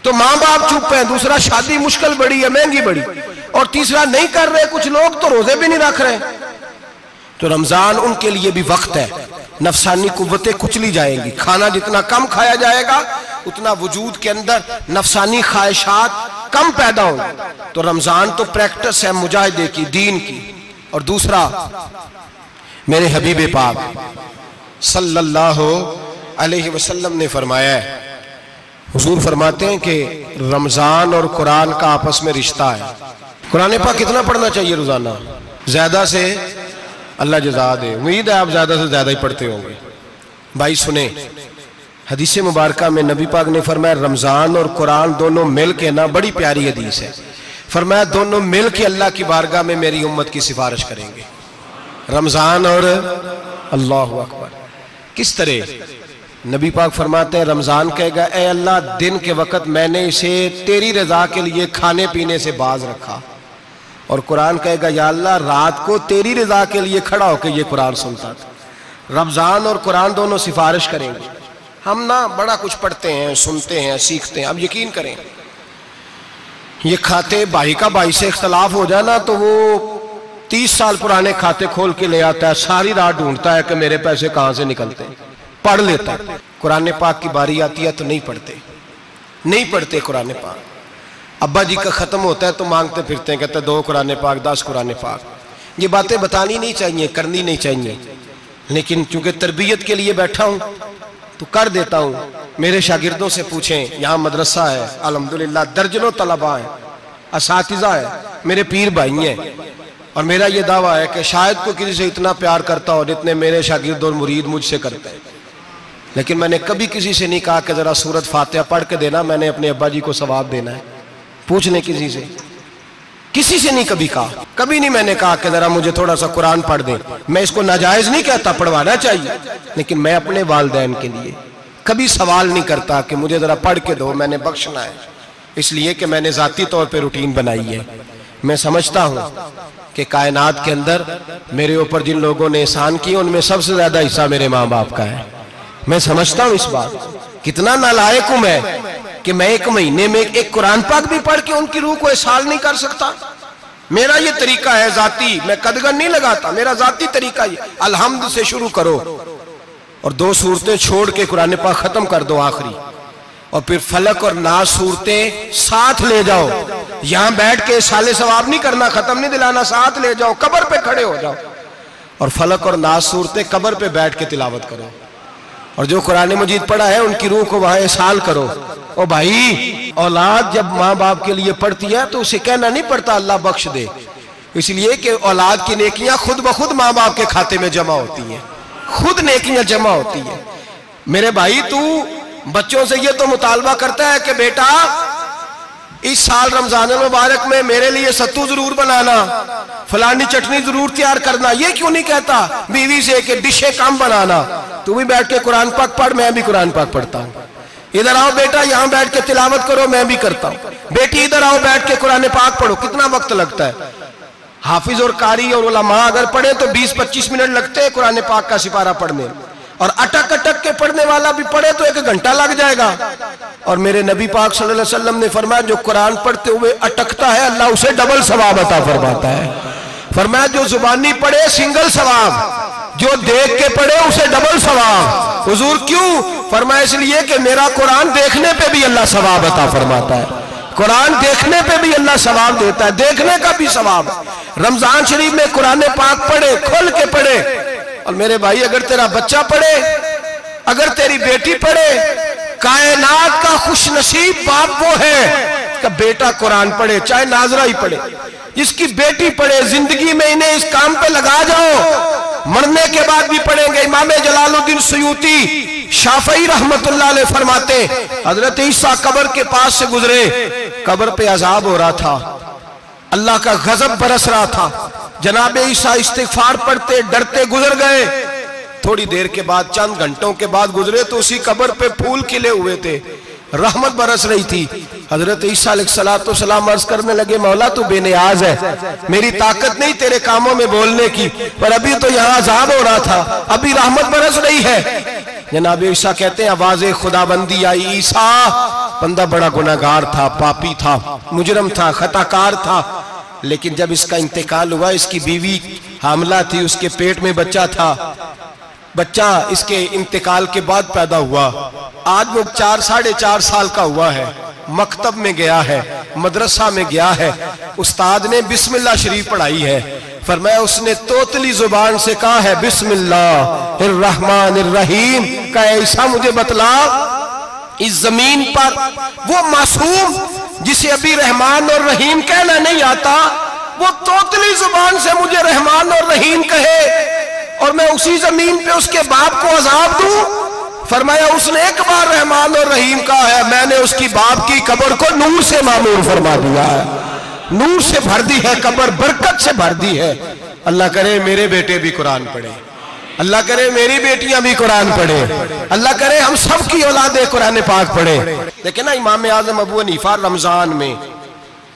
تو ماں باپ چپ ہیں، دوسرا شادی مشکل بڑی ہے، مہنگی بڑی، اور تیسرا نہیں کر رہے کچھ لوگ تو روزے بھی نہیں رکھ رہے۔ تو رمضان ان کے لیے بھی وقت ہے، نفسانی قوتیں کچلی جائیں گی، کھانا جتنا کم کھایا جائے گا اتنا وجود کے اندر نفسانی خواہشات کم پیدا ہوں۔ تو رمضان تو پریکٹس ہے مجاہدے کی، دین کی۔ اور دوسرا میرے حبیب پاک صلی اللہ علیہ وسلم نے فرمایا ہے، حضور فرماتے ہیں کہ رمضان اور قرآن کا آپس میں رشتہ ہے۔ قرآن پاک کتنا پڑھنا چاہیے روزانہ؟ زیادہ سے اللہ جزا دے. امید ہے آپ زیادہ سے زیادہ ہی پڑھتے ہوں گے. بھائی سنیں، حدیث مبارکہ میں نبی پاک نے فرمایا رمضان اور قرآن دونوں مل کے نا، بڑی پیاری حدیث ہے، فرمایا دونوں مل کے اللہ کی بارگاہ میں میری امت کی سفارش کریں گے. رمضان اور اللہ اکبر. کس طرح؟ نبی پاک فرماتے ہیں رمضان کہے گا اے اللہ دن کے وقت میں نے اسے تیری رضا کے لیے کھانے پینے سے باز رکھا، اور قرآن کہے گا یا اللہ رات کو تیری رضا کے لیے کھڑا ہو کے یہ قرآن سنتا تھا. رمضان اور قرآن دونوں سفارش کریں گے. ہم نا بڑا کچھ پڑھتے ہیں، سنتے ہیں، سیکھتے ہیں. اب یقین کریں یہ کھاتے بھائی کا بھائی سے اختلاف ہو جانا تو وہ 30 سال پرانے کھاتے کھول کے لے آتا ہے، ساری رات ڈھونڈتا ہے کہ میرے پیسے کہاں سے نکلتے ہیں، پڑھ لیتا ہے. قرآن پاک کی باری آتی ہے تو نہیں پڑھتے قرآن پاک. ابا جی کا ختم ہوتا ہے تو مانگتے پھرتے ہیں، کہتے ہیں 2 قرآن پاک 10 قرآن پاک. یہ باتیں بتانی نہیں چاہیے، کرنی نہیں چاہیے، لیکن چونکہ تربیت کے لیے بیٹھا ہوں تو کر دیتا ہوں. میرے شاگردوں سے پوچھیں، یہاں مدرسہ ہے الحمدللہ، درجنوں طلباء ہیں، اساتذہ ہیں، میرے پیر بھائی ہیں، اور میرا یہ دعویٰ ہے کہ شاید کوئی کسی سے اتنا پیار کرتا ہو جتنے میرے شاگرد اور مرید مجھ سے کرتے ہیں. لیکن میں نے کبھی کسی سے نہیں کہا کہ ذرا سورۃ فاتحہ پڑھ کے دینا، میں نے اپنے ابا جی کو ثواب دینا ہے. پوچھ لیں کسی سے، کسی سے نہیں کبھی کہا، کبھی نہیں میں نے کہا کہ ذرا مجھے تھوڑا سا قرآن پڑھ دیں. میں اس کو ناجائز نہیں کہتا، پڑھوانا چاہیے، لیکن میں اپنے والدین کے لیے کبھی سوال نہیں کرتا کہ مجھے ذرا پڑھ کے دو، میں نے بخشنا ہے. اس لیے کہ میں نے ذاتی طور پہ روٹین بنائی ہے. میں سمجھتا ہوں کہ کائنات کے اندر میرے اوپر جن لوگوں نے احسان کیے ان میں سب سے زیادہ حصہ میرے ماں باپ کا ہے. میں سمجھتا ہوں اس بات، کتنا نالائق ہوں میں کہ میں 1 مہینے میں ایک قرآن پاک بھی پڑھ کے ان کی روح کو احسان نہیں کر سکتا. میرا یہ طریقہ ہے ذاتی، میں قدغن نہیں لگاتا، میرا ذاتی طریقہ یہ الحمد سے شروع کرو اور 2 سورتیں چھوڑ کے قرآن پاک ختم کر دو آخری، اور پھر فلق اور ناس سورتیں ساتھ لے جاؤ. یہاں بیٹھ کے سالے ثواب نہیں کرنا، ختم نہیں دلانا، ساتھ لے جاؤ، قبر پہ کھڑے ہو جاؤ اور فلق اور ناس سورتیں قبر پہ بیٹھ کے تلاوت کرو. اور جو قرآن مجید پڑھا ہے ان کی روح کو وہاں احسان کرو. او بھائی، اولاد جب ماں باپ کے لیے پڑھتی ہے تو اسے کہنا نہیں پڑتا اللہ بخش دے، اس لیے کہ اولاد کی نیکیاں خود بخود ماں باپ کے کھاتے میں جمع ہوتی ہیں، خود نیکیاں جمع ہوتی ہیں. میرے بھائی تو بچوں سے یہ تو مطالبہ کرتا ہے کہ بیٹا اس سال رمضان المبارک میں میرے لیے ستو ضرور بنانا، فلانی چٹنی ضرور تیار کرنا. یہ کیوں نہیں کہتا بیوی سے کہ ڈشیں کم بنانا، تو بھی بیٹھ کے قرآن پاک پڑھ، میں بھی قرآن پاک پڑھتا ہوں. ادھر آؤ بیٹا یہاں بیٹھ کے تلاوت کرو، میں بھی کرتا ہوں. بیٹی ادھر آؤ بیٹھ کے قرآن پاک پڑھو. کتنا وقت لگتا ہے؟ حافظ اور قاری اور علماء اگر پڑھیں تو 20-25 منٹ لگتے ہیں قرآن پاک کا سپارہ پڑھنے، اور اٹک اٹک کے پڑھنے والا بھی پڑھے تو 1 گھنٹہ لگ جائے گا. اور میرے نبی پاک صلی اللہ علیہ وسلم نے فرمایا جو قرآن پڑھتے ہوئے اٹکتا ہے اللہ اسے ڈبل ثواب عطا فرماتا ہے. فرمایا جو زبانی پڑھے سنگل ثواب، جو دیکھ کے پڑھے اسے ڈبل ثواب. حضور کیوں؟ فرمایا اس لیے کہ میرا قرآن دیکھنے پہ بھی اللہ ثواب عطا فرماتا ہے. قرآن دیکھنے پہ بھی اللہ ثواب دیتا ہے، دیکھنے کا بھی ثواب. رمضان شریف میں قرآن پاک پڑھے، کھول کے پڑھے. اور میرے بھائی اگر تیرا بچہ پڑھے، اگر تیری بیٹی پڑھے، کائنات کا خوش نصیب باپ وہ ہے کہ بیٹا قرآن پڑھے، چاہے ناظرہ ہی پڑھے. جس کی بیٹی پڑھے، زندگی میں انہیں اس کام پہ لگا جاؤ، مرنے کے بعد بھی پڑھیں گے. امام جلال الدین سیوطی شافعی رحمت اللہ علیہ فرماتے حضرت عیسیٰ قبر کے پاس سے گزرے، قبر پہ عذاب ہو رہا تھا، اللہ کا غضب برس رہا تھا. جناب عیسیٰ استغفار پڑھتے ڈرتے گزر گئے. تھوڑی دیر کے بعد، چند گھنٹوں کے بعد گزرے تو اسی قبر پہ پھول کھلے ہوئے تھے، رحمت برس رہی تھی. حضرت عیسیٰ علیہ السلام عرض کرنے لگے مولا تو بے نیاز ہے، میری طاقت نہیں تیرے کاموں میں بولنے کی، پر ابھی تو یہاں عذاب ہو رہا تھا، ابھی رحمت برس رہی ہے. جناب عیسیٰ کہتے ہیں آواز خدا بندی آئی، عیسیٰ بندہ بڑا گناہگار تھا، پاپی تھا، مجرم تھا، خطا کار تھا، لیکن جب اس کا انتقال ہوا، اس کی بیوی حاملہ تھی، اس کے پیٹ میں بچہ تھا، بچہ اس کے انتقال کے بعد پیدا ہوا. آج وہ 4-4.5 سال کا ہوا ہے، مکتب میں گیا ہے، مدرسہ میں گیا ہے، استاد نے بسم اللہ شریف پڑھائی ہے. فرمایا اس نے توتلی زبان سے کہا ہے بسم اللہ الرحمن الرحیم. کہا عیسیٰ مجھے بتلا اس زمین پر وہ معصوم جسے ابھی رحمان اور رحیم کہنا نہیں آتا، وہ توتلی زبان سے مجھے رحمان اور رحیم کہے اور میں اسی زمین پہ اس کے باپ کو عذاب دوں؟ فرمایا اس نے ایک بار رحمان اور رحیم کہا ہے، میں نے اس کی باپ کی قبر کو نور سے معمور فرما دیا ہے، نور سے بھر دی ہے قبر، برکت سے بھر دی ہے۔ اللہ کرے میرے بیٹے بھی قرآن پڑھے، اللہ کرے میری بیٹیاں بھی قرآن پڑھے، اللہ کرے ہم سب کی اولادیں قرآن پاک پڑھے۔ لیکن نا امام اعظم ابو حنیفہ رمضان میں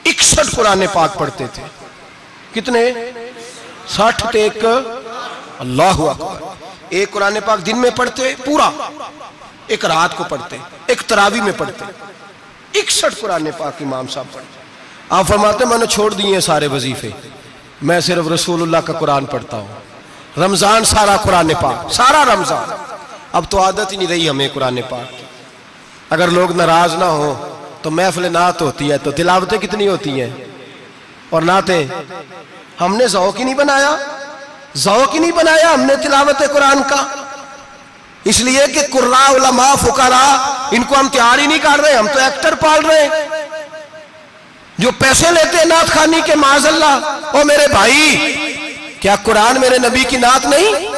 61 قرآن پاک پڑھتے تھے۔ کتنے؟ 60 تے ایک، اللہ اکبر۔ ایک قرآن پاک دن میں پڑھتے پورا، ایک رات کو پڑھتے، ایک تراویح میں پڑھتے۔ 61 قرآن پاک امام صاحب پڑھتے۔ آپ فرماتے میں نے چھوڑ دیے سارے وظیفے، میں صرف رسول اللہ کا قرآن پڑھتا ہوں۔ رمضان سارا قرآن پاک، سارا رمضان۔ اب تو عادت ہی نہیں رہی ہمیں قرآن پاک کی۔ اگر لوگ ناراض نہ ہوں تو محفل نعت ہوتی ہے تو تلاوتیں کتنی ہوتی ہیں، اور نعتیں ہم نے ذوق ہی نہیں بنایا، ذوق ہی نہیں بنایا ہم نے تلاوت قرآن کا، اس لیے کہ قراء علماء فقراء ان کو ہم تیار ہی نہیں کر رہے، ہم تو ایکٹر پال رہے ہیں جو پیسے لیتے ہیں نعت خوانی کے، معاذ اللہ۔ او میرے بھائی، کیا قرآن میرے نبی کی نعت نہیں؟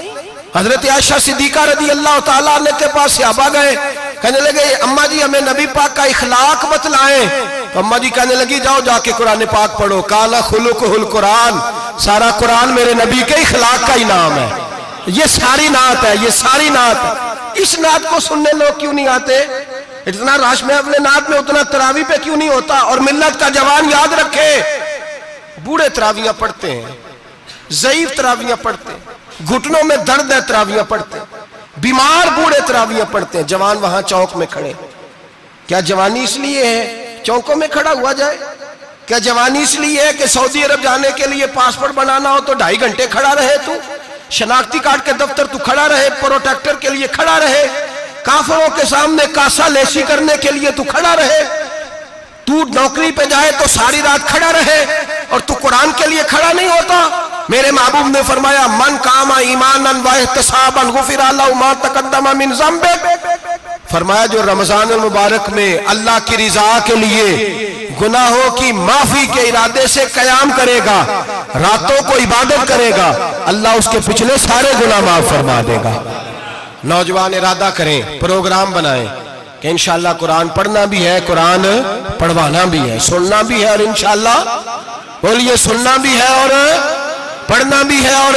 حضرت عائشہ صدیقہ رضی اللہ تعالیٰ عنہ کے پاس صحابہ گئے، کہنے لگے اماں جی ہمیں نبی پاک کا اخلاق بتلائیں، تو اماں جی کہنے لگی جاؤ جا کے قرآن پاک پڑھو، قال خلقہ القرآن، سارا قرآن میرے نبی کے اخلاق کا ہی نام ہے، یہ ساری نعت ہے، یہ ساری نعت ہے۔ اس نعت کو سننے لوگ کیوں نہیں آتے؟ اتنا راش میں اپنے نعت میں اتنا تراویح پہ کیوں نہیں ہوتا؟ اور ملت کا جوان یاد رکھے، بوڑھے تراویحاں پڑھتے ہیں، ضعیف تراویحاں پڑھتے ہیں، گھٹنوں میں درد ہے تراویحاں پڑھتے ہیں، بیمار بوڑھے تراویحاں پڑھتے ہیں، جوان وہاں چوک میں کھڑے۔ کیا جوانی اس لیے ہے چوکوں میں کھڑا ہوا جائے؟ کیا جوانی اس لیے ہے کہ سعودی عرب جانے کے لیے پاسپورٹ بنانا ہو تو 2.5 گھنٹے کھڑا رہے تو؟ شناختی کارڈ کے دفتر تو کھڑا رہے، پروٹیکٹر کے لیے کھڑا رہے، کافروں کے سامنے کاسا لیسی کرنے کے لیے تو کھڑا رہے، تو نوکری پہ جائے تو ساری رات کھڑا رہے، اور تو قرآن کے لیے کھڑا نہیں ہوتا؟ میرے محبوب نے فرمایا من قام ایمانا واحتسابا غفر له ما تقدم من ذنبه، فرمایا جو رمضان المبارک میں اللہ کی رضا کے لیے گناہوں کی معافی کے ارادے سے قیام کرے گا، راتوں کو عبادت کرے گا، اللہ اس کے پچھلے سارے گناہ معاف فرما دے گا۔ نوجوان ارادہ کریں، پروگرام بنائیں کہ انشاءاللہ قرآن پڑھنا بھی ہے، قرآن پڑھوانا بھی ہے، سننا بھی ہے، اور انشاءاللہ بولیے سننا بھی ہے اور پڑھنا بھی ہے اور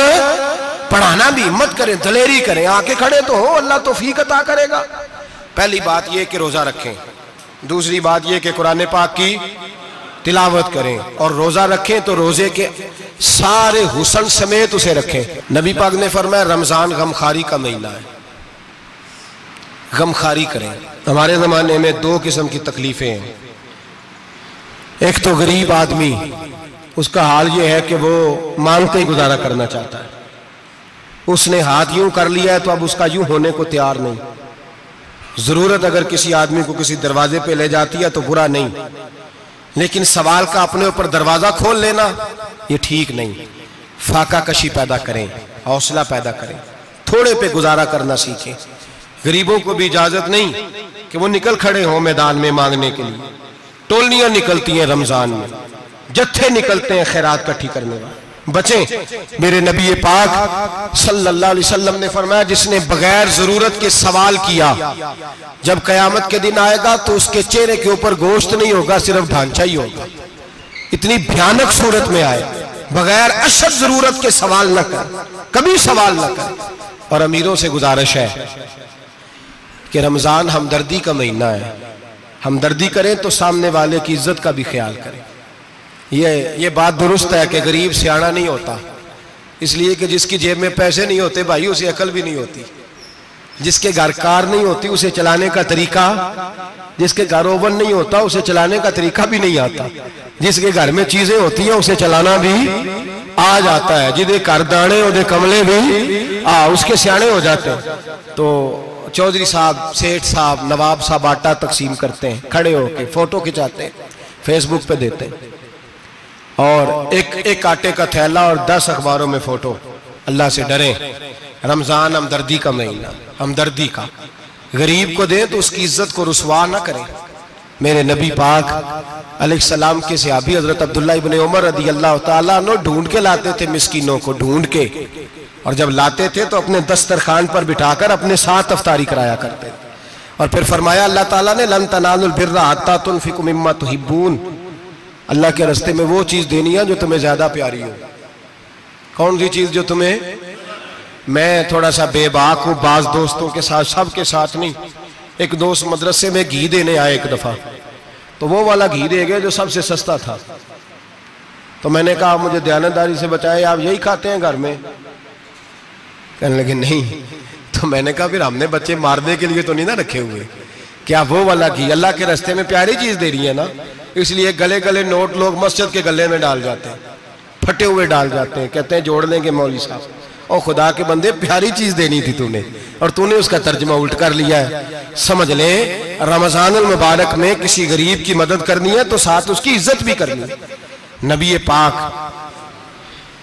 پڑھانا بھی۔ ہمت کریں، دلیری کریں، آ کے کھڑے تو ہو، اللہ توفیق عطا کرے گا۔ پہلی بات یہ کہ روزہ رکھیں، دوسری بات یہ کہ قرآن پاک کی تلاوت کریں، اور روزہ رکھیں تو روزے کے سارے حسن سمیت اسے رکھیں۔ نبی پاک نے فرمایا رمضان غمخاری کا مہینہ ہے، غمخاری کریں۔ ہمارے زمانے میں 2 قسم کی تکلیفیں ہیں، ایک تو غریب آدمی، اس کا حال یہ ہے کہ وہ مانگتے ہی گزارا کرنا چاہتا ہے، اس نے ہاتھ یوں کر لیا ہے تو اب اس کا یوں ہونے کو تیار نہیں۔ ضرورت اگر کسی آدمی کو کسی دروازے پہ لے جاتی ہے تو برا نہیں، لیکن سوال کا اپنے اوپر دروازہ کھول لینا یہ ٹھیک نہیں۔ فاقہ کشی پیدا کریں، حوصلہ پیدا کریں، تھوڑے پہ گزارا کرنا سیکھیں۔ غریبوں کو بھی اجازت نہیں کہ وہ نکل کھڑے ہوں میدان میں مانگنے کے لیے، ٹولنیاں نکلتی ہیں رمضان میں، جتھے نکلتے ہیں خیرات کٹھی کرنے والے، بچیں۔ میرے نبی پاک صلی اللہ علیہ وسلم نے فرمایا جس نے بغیر ضرورت کے سوال کیا، جب قیامت کے دن آئے گا تو اس کے چہرے کے اوپر گوشت نہیں ہوگا، صرف ڈھانچہ ہی ہوگا۔ اتنی بھیانک صورت میں آئے، بغیر اشد ضرورت کے سوال نہ کر، کبھی سوال نہ کر۔ اور امیروں سے گزارش ہے کہ رمضان ہمدردی کا مہینہ ہے، ہمدردی کریں تو سامنے والے کی عزت کا بھی خیال کریں۔ یہ بات درست ہے کہ غریب سیاڑا نہیں ہوتا، اس لیے کہ جس کی جیب میں پیسے نہیں ہوتے بھائی اسے عقل بھی نہیں ہوتی، جس کے گھر کار نہیں ہوتی اسے چلانے کا طریقہ، جس کے گھر اوون نہیں ہوتا اسے چلانے کا طریقہ بھی نہیں آتا، جس کے گھر میں چیزیں ہوتی ہیں اسے چلانا بھی آ جاتا ہے، جدے گھر دانے اودے کملے بھی اس کے سیانے ہو جاتے ہیں۔ تو چودھری صاحب، سیٹھ صاحب، نواب صاحب آٹا تقسیم کرتے ہیں، کھڑے ہو کے فوٹو کھچاتے ہیں، فیس بک پہ دیتے ہیں، اور ایک آٹے کا تھیلا اور 10 اخباروں میں فوٹو۔ اللہ سے ڈریں، رمضان ہمدردی کا مہینہ، ہمدردی کا۔ غریب کو دیں تو اس کی عزت کو رسوا نہ کریں، میرے نبی پاک علیہ السلام کے صحابی حضرت عبداللہ ابن عمر رضی اللہ تعالیٰ عنہ ڈھونڈ کے لاتے تھے مسکینوں کو، ڈھونڈ کے، اور جب لاتے تھے تو اپنے دسترخوان پر بٹھا کر اپنے ساتھ افطاری کرایا کرتے تھے۔ اور پھر فرمایا اللہ تعالیٰ نے لن تنالوا البر حتی تنفقوا مما تحبون، اللہ کے راستے میں وہ چیز دینی ہے جو تمہیں زیادہ پیاری ہو۔ کون سی چیز جو تمہیں؟ میں تھوڑا سا بے باک ہوں، بعض دوستوں کے ساتھ، سب کے ساتھ نہیں۔ ایک دوست مدرسے میں گھی دینے آئے ایک دفعہ، تو وہ والا گھی دے گئے جو سب سے سستا تھا۔ تو میں نے کہا مجھے دیانتداری سے بچائے، آپ یہی کھاتے ہیں گھر میں؟ کہنے لگے نہیں۔ تو میں نے کہا پھر ہم نے بچے مارنے کے لیے تو نہیں نہ رکھے ہوئے، کیا وہ والا گھی اللہ کے راستے میں پیاری چیز دے رہی ہے نا، اس لیے گلے گلے نوٹ لوگ مسجد کے گلے میں ڈال جاتے ہیں، پھٹے ہوئے ڈال جاتے ہیں، کہتے ہیں جوڑ لیں گے مولوی صاحب۔ اور خدا کے بندے پیاری چیز دینی تھی تو نے، اور تو نے اس کا ترجمہ الٹ کر لیا ہے۔ سمجھ لیں رمضان المبارک میں کسی غریب کی مدد کرنی ہے تو ساتھ اس کی عزت بھی کرنی ہے۔ نبی پاک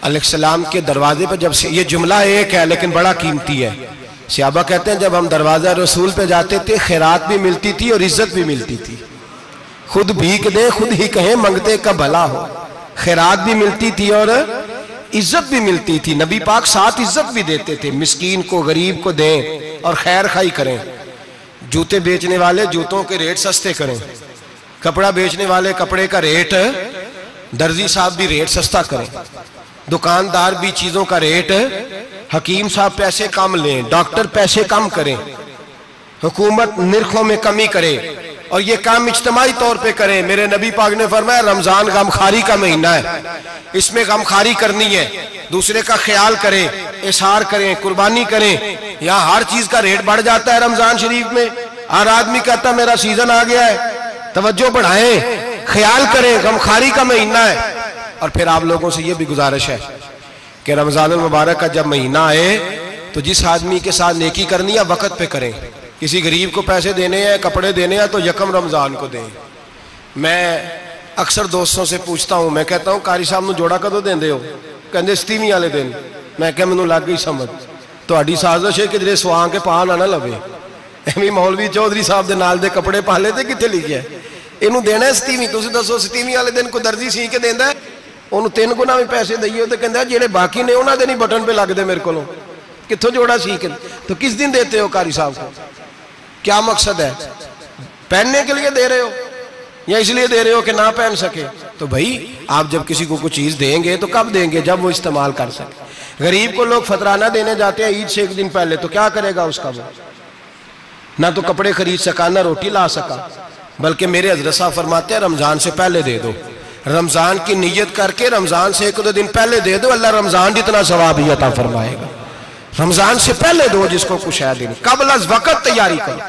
علیہ السلام کے دروازے پر جب سے، یہ جملہ ایک ہے لیکن بڑا قیمتی ہے، صحابہ کہتے ہیں جب ہم دروازہ رسول پہ جاتے تھے خیرات بھی ملتی تھی اور عزت بھی ملتی تھی۔ خود بھیک دیں خود ہی کہیں منگتے کا بھلا ہو، خیرات بھی ملتی تھی اور عزت بھی ملتی تھی۔ نبی پاک ساتھ عزت بھی دیتے تھے، مسکین کو غریب کو دیں اور خیر خائی کریں۔ جوتے بیچنے والے جوتوں کے ریٹ سستے کریں، کپڑا بیچنے والے کپڑے کا ریٹ، درزی صاحب بھی ریٹ سستا کریں، دکاندار بھی چیزوں کا ریٹ، حکیم صاحب پیسے کم لیں، ڈاکٹر پیسے کم کریں، حکومت نرخوں میں کمی کرے، اور یہ کام اجتماعی طور پہ کریں۔ میرے نبی پاک نے فرمایا رمضان غمخواری کا مہینہ ہے، اس میں غمخواری کرنی ہے، دوسرے کا خیال کریں، اظہار کریں، قربانی کریں۔ یہاں ہر چیز کا ریٹ بڑھ جاتا ہے رمضان شریف میں، ہر آدمی کہتا ہے میرا سیزن آ گیا ہے، توجہ بڑھائیں، خیال کریں، غمخواری کا مہینہ ہے۔ اور پھر آپ لوگوں سے یہ بھی گزارش ہے کہ رمضان المبارک کا جب مہینہ آئے تو جس آدمی کے ساتھ نیکی کرنی ہے وقت پہ کریں۔ کسی غریب کو پیسے دینے ہیں، کپڑے دینے ہیں تو یکم رمضان کو دیں۔ میں اکثر دوستوں سے پوچھتا ہوں، میں کہتا ہوں قاری صاحب نو جوڑا کدو دیندے ہو؟ کہندے ستیویں والے دن۔ میں کہا مینوں لگ گئی سمجھ، تہاڈی سازش ہے کہ جڑے سواں کے پا نہ لوے، ایویں مولوی چودھری صاحب دے نال دے کپڑے پا لے تے کتھے لکھیا ہے اینوں دینا ہے ستیویں؟ تسی دسو ستیویں والے دن کوئی درزی سی کے دیندا ہے؟ انہوں 3 گنا بھی پیسے دئیے تو کہندہ ہے جیڑے باقی نے انہاں دے نہیں بٹن پہ لگ دے میرے کو، کتھوں جوڑا سیکھ؟ تو کس دن دیتے ہو قاری صاحب کو؟ کیا مقصد ہے؟ پہننے کے لیے دے رہے ہو یا اس لیے دے رہے ہو کہ نہ پہن سکے؟ تو بھائی آپ جب کسی کو کوئی چیز دیں گے تو کب دیں گے؟ جب وہ استعمال کر سکے۔ غریب کو لوگ فطرانہ دینے جاتے ہیں عید سے 1 دن پہلے، تو کیا کرے گا اس کا؟ وہ نہ تو کپڑے خرید سکا نہ روٹی لا سکا، بلکہ میرے حضرت صاحب فرماتے ہیں رمضان سے پہلے دے دو، رمضان کی نیت کر کے رمضان سے 1-2 دن پہلے دے دو، اللہ رمضان جتنا ثواب ہی عطا فرمائے گا۔ رمضان سے پہلے دو جس کو کچھ ہے دینی، قبل از وقت تیاری کرو۔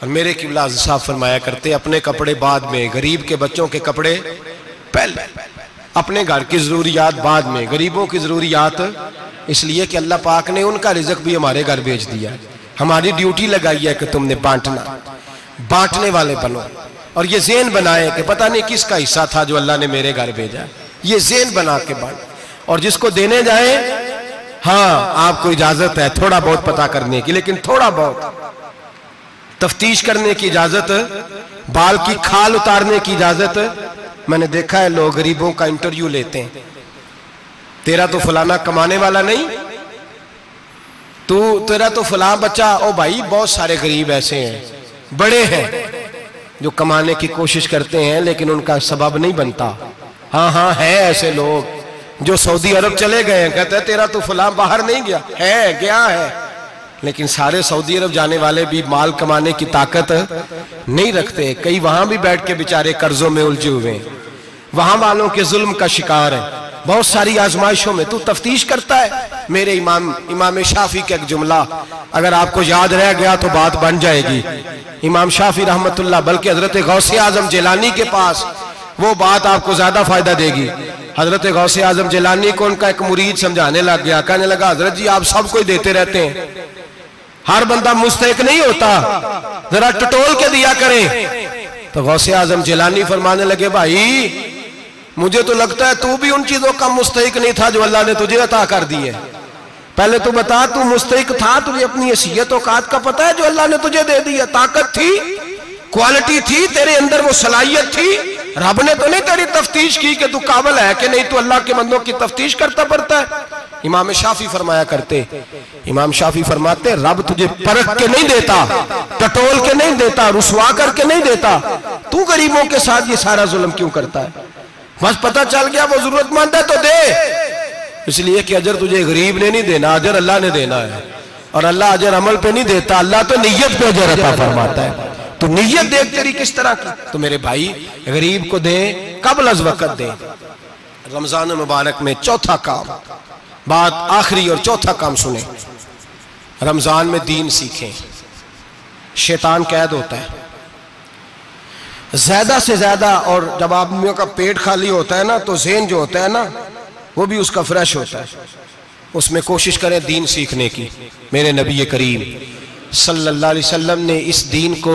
اور میرے قبلہ صاحب فرمایا کرتے اپنے کپڑے بعد میں، غریب کے بچوں کے کپڑے پہلے، اپنے گھر کی ضروریات بعد میں، غریبوں کی ضروریات، اس لیے کہ اللہ پاک نے ان کا رزق بھی ہمارے گھر بھیج دیا۔ ہماری ڈیوٹی لگائی ہے کہ تم نے بانٹنا، بانٹنے والے بنو، اور یہ ذہن بنائے کہ پتہ نہیں کس کا حصہ تھا جو اللہ نے میرے گھر بھیجا، یہ ذہن بنا کے بانٹ۔ اور جس کو دینے جائیں، ہاں آپ کو اجازت ہے تھوڑا بہت پتہ کرنے کی، لیکن تھوڑا بہت تفتیش کرنے کی اجازت، بال کی کھال اتارنے کی اجازت۔ میں نے دیکھا ہے لوگ غریبوں کا انٹرویو لیتے ہیں، تیرا تو فلانا کمانے والا نہیں، تیرا تو فلاں بچہ، او بھائی بہت سارے غریب ایسے ہیں، بڑے ہیں جو کمانے کی کوشش کرتے ہیں لیکن ان کا سبب نہیں بنتا۔ ہاں ہے ایسے لوگ جو سعودی عرب چلے گئے ہیں، کہتے ہیں تیرا تو فلاں باہر نہیں گیا، ہے گیا ہے، لیکن سارے سعودی عرب جانے والے بھی مال کمانے کی طاقت نہیں رکھتے، کئی وہاں بھی بیٹھ کے بیچارے قرضوں میں الجھے ہوئے ہیں، وہاں والوں کے ظلم کا شکار ہیں، بہت ساری آزمائشوں میں۔ تو تفتیش کرتا ہے۔ میرے امام شافعی کا ایک جملہ اگر آپ کو یاد رہ گیا تو بات بن جائے گی۔ امام شافعی رحمت اللہ، بلکہ حضرت غوث اعظم جیلانی کے پاس وہ بات آپ کو زیادہ فائدہ دے گی۔ حضرت غوث اعظم جیلانی کو ان کا ایک مرید سمجھانے لگ گیا، کہنے لگا حضرت جی آپ سب کو ہی دیتے رہتے ہیں، ہر بندہ مستحق نہیں ہوتا، ذرا ٹٹول کے دیا کریں۔ تو غوث اعظم جیلانی فرمانے لگے بھائی مجھے تو لگتا ہے تو بھی ان چیزوں کا مستحق نہیں تھا جو اللہ نے تجھے عطا کر دی ہے، پہلے تو بتا تو مستحق تھا، تجھے اپنی حیثیت اوقات کا پتہ ہے جو اللہ نے تجھے دے دی ہے؟ طاقت تھی کوالٹی تھی تیرے اندر، وہ صلاحیت تھی، رب نے تو نہیں تیری تفتیش کی کہ تو قابل ہے کہ نہیں، تو اللہ کے بندوں کی تفتیش کرتا پڑتا ہے۔ امام شافعی فرمایا کرتے، امام شافعی فرماتے رب تجھے پرکھ کے نہیں دیتا، ٹٹول کے نہیں دیتا، رسوا کر کے نہیں دیتا، تو غریبوں کے ساتھ یہ سارا ظلم کیوں کرتا ہے؟ بس پتہ چل گیا وہ ضرورت مند ہے تو دے، اس لیے کہ اجر تجھے غریب نے نہیں دینا، اجر اللہ نے دینا ہے، اور اللہ اجر عمل پہ نہیں دیتا، اللہ تو نیت پہ اجر عطا فرماتا ہے۔ تو نیت دیکھ تیری کس طرح کی، تو میرے بھائی غریب کو دیں، قبل از وقت دیں۔ رمضان مبارک میں چوتھا کام، بات آخری اور چوتھا کام سنیں، رمضان میں دین سیکھیں۔ شیطان قید ہوتا ہے زیادہ سے زیادہ، اور جب آدمیوں کا پیٹ خالی ہوتا ہے نا تو ذہن جو ہوتا ہے نا وہ بھی اس کا فریش ہوتا ہے، اس میں کوشش کریں دین سیکھنے کی۔ میرے نبی کریم صلی اللہ علیہ وسلم نے اس دین کو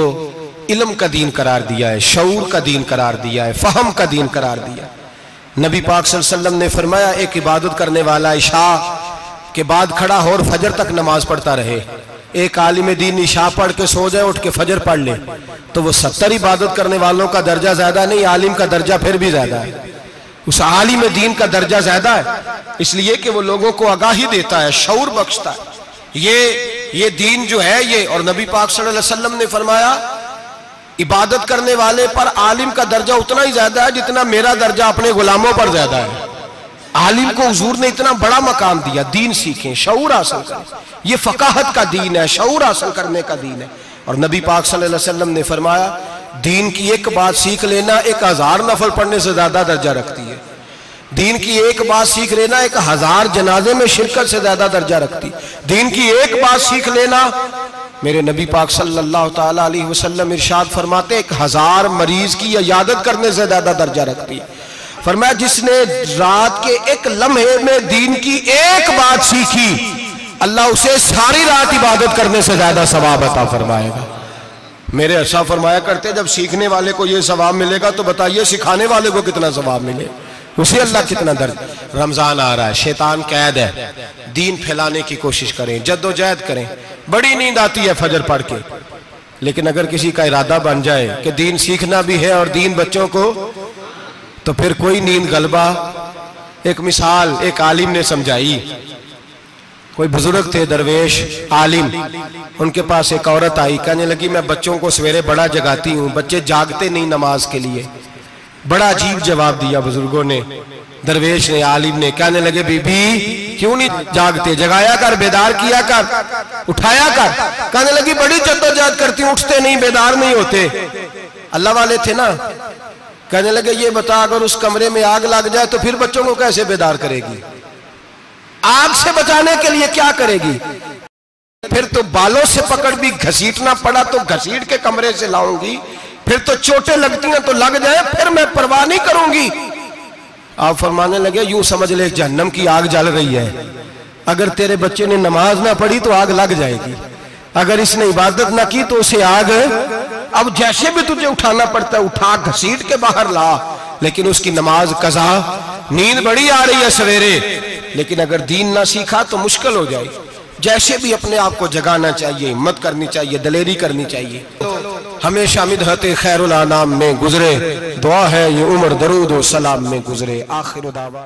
علم کا دین قرار دیا ہے، شعور کا دین قرار دیا ہے، فہم کا دین قرار دیا ہے۔ نبی پاک صلی اللہ علیہ وسلم نے فرمایا ایک عبادت کرنے والا عشاء کے بعد کھڑا ہو اور فجر تک نماز پڑھتا رہے، ایک عالم دین عشاء پڑھ کے سو جائے اٹھ کے فجر پڑھ لے تو وہ 70 عبادت کرنے والوں کا درجہ زیادہ نہیں، عالم کا درجہ پھر بھی زیادہ ہے، اس عالم دین کا درجہ زیادہ ہے، اس لیے کہ وہ لوگوں کو آگاہی دیتا ہے، شعور بخشتا ہے۔ یہ دین جو ہے یہ، اور نبی پاک صلی اللہ علیہ وسلم نے فرمایا عبادت کرنے والے پر عالم کا درجہ اتنا ہی زیادہ ہے جتنا میرا درجہ اپنے غلاموں پر زیادہ ہے۔ عالم کو حضور نے اتنا بڑا مقام دیا۔ دین سیکھیں، شعور حاصل کریں، یہ فقاہت کا دین ہے، شعور حاصل کرنے کا دین ہے۔ اور نبی پاک صلی اللہ علیہ وسلم نے فرمایا دین کی ایک بات سیکھ لینا 1000 نفل پڑھنے سے زیادہ درجہ رکھتی ہے، دین کی ایک بات سیکھ لینا 1000 جنازے میں شرکت سے زیادہ درجہ رکھتی، دین کی ایک بات سیکھ لینا، میرے نبی پاک صلی اللہ تعالیٰ علیہ وسلم ارشاد فرماتے 1000 مریض کی عیادت کرنے سے زیادہ درجہ رکھتی۔ فرمایا جس نے رات کے ایک لمحے میں دین کی ایک بات سیکھی اللہ اسے ساری رات عبادت کرنے سے زیادہ ثواب عطا فرمائے گا۔ میرے ارشاد فرمایا کرتے جب سیکھنے والے کو یہ ثواب ملے گا تو بتائیے سکھانے والے کو کتنا ثواب ملے، اسے اللہ کتنا درجہ۔ رمضان آ رہا ہے، شیطان قید ہے، دین پھیلانے کی کوشش کریں، جد و جہد کریں۔ بڑی نیند آتی ہے فجر پڑھ کے، لیکن اگر کسی کا ارادہ بن جائے کہ دین سیکھنا بھی ہے اور دین بچوں کو، تو پھر کوئی نیند غلبہ۔ ایک مثال ایک عالم نے سمجھائی، کوئی بزرگ تھے درویش عالم، ان کے پاس ایک عورت آئی، کہنے لگی میں بچوں کو سویرے بڑا جگاتی ہوں، بچے جاگتے نہیں نماز کے لیے۔ بڑا عجیب جواب دیا بزرگوں نے، درویش نے، عالم نے، کہنے لگے بی بی کیوں نہیں جاگتے، جگایا کر، بیدار کیا کر، اٹھایا کر۔ کہنے لگی بڑی جدوجہد کرتی ہوں، اٹھتے نہیں، بیدار نہیں ہوتے۔ اللہ والے تھے نا۔ کہنے لگے یہ بتا اگر اس کمرے میں آگ لگ جائے تو پھر بچوں کو کیسے بیدار کرے گی، آگ سے بچانے کے لیے کیا کرے گی؟ پھر تو بالوں سے پکڑ بھی گھسیٹنا پڑا تو گھسیٹ کے کمرے سے لاؤں گی، پھر تو چوٹیں لگتی ہیں تو لگ جائیں، پھر میں پرواہ نہیں کروں گی۔ آپ فرمانے لگے یوں سمجھ لے جہنم کی آگ جل رہی ہے، اگر تیرے بچے نے نماز نہ پڑھی تو آگ لگ جائے گی، اگر اس نے عبادت نہ کی تو اسے آگ، اب جیسے بھی تجھے اٹھانا پڑتا ہے اٹھا گھسیٹ کے باہر لا، لیکن اس کی نماز قضا۔ نیند بڑی آ رہی ہے سویرے، لیکن اگر دین نہ سیکھا تو مشکل ہو جائے۔ جیسے بھی اپنے آپ کو جگانا چاہیے، ہمت کرنی چاہیے، دلیری کرنی چاہیے۔ ہمیشہ مدحت خیر الانام میں گزرے، دعا ہے یہ عمر درود و سلام میں گزرے۔ آخر دعوان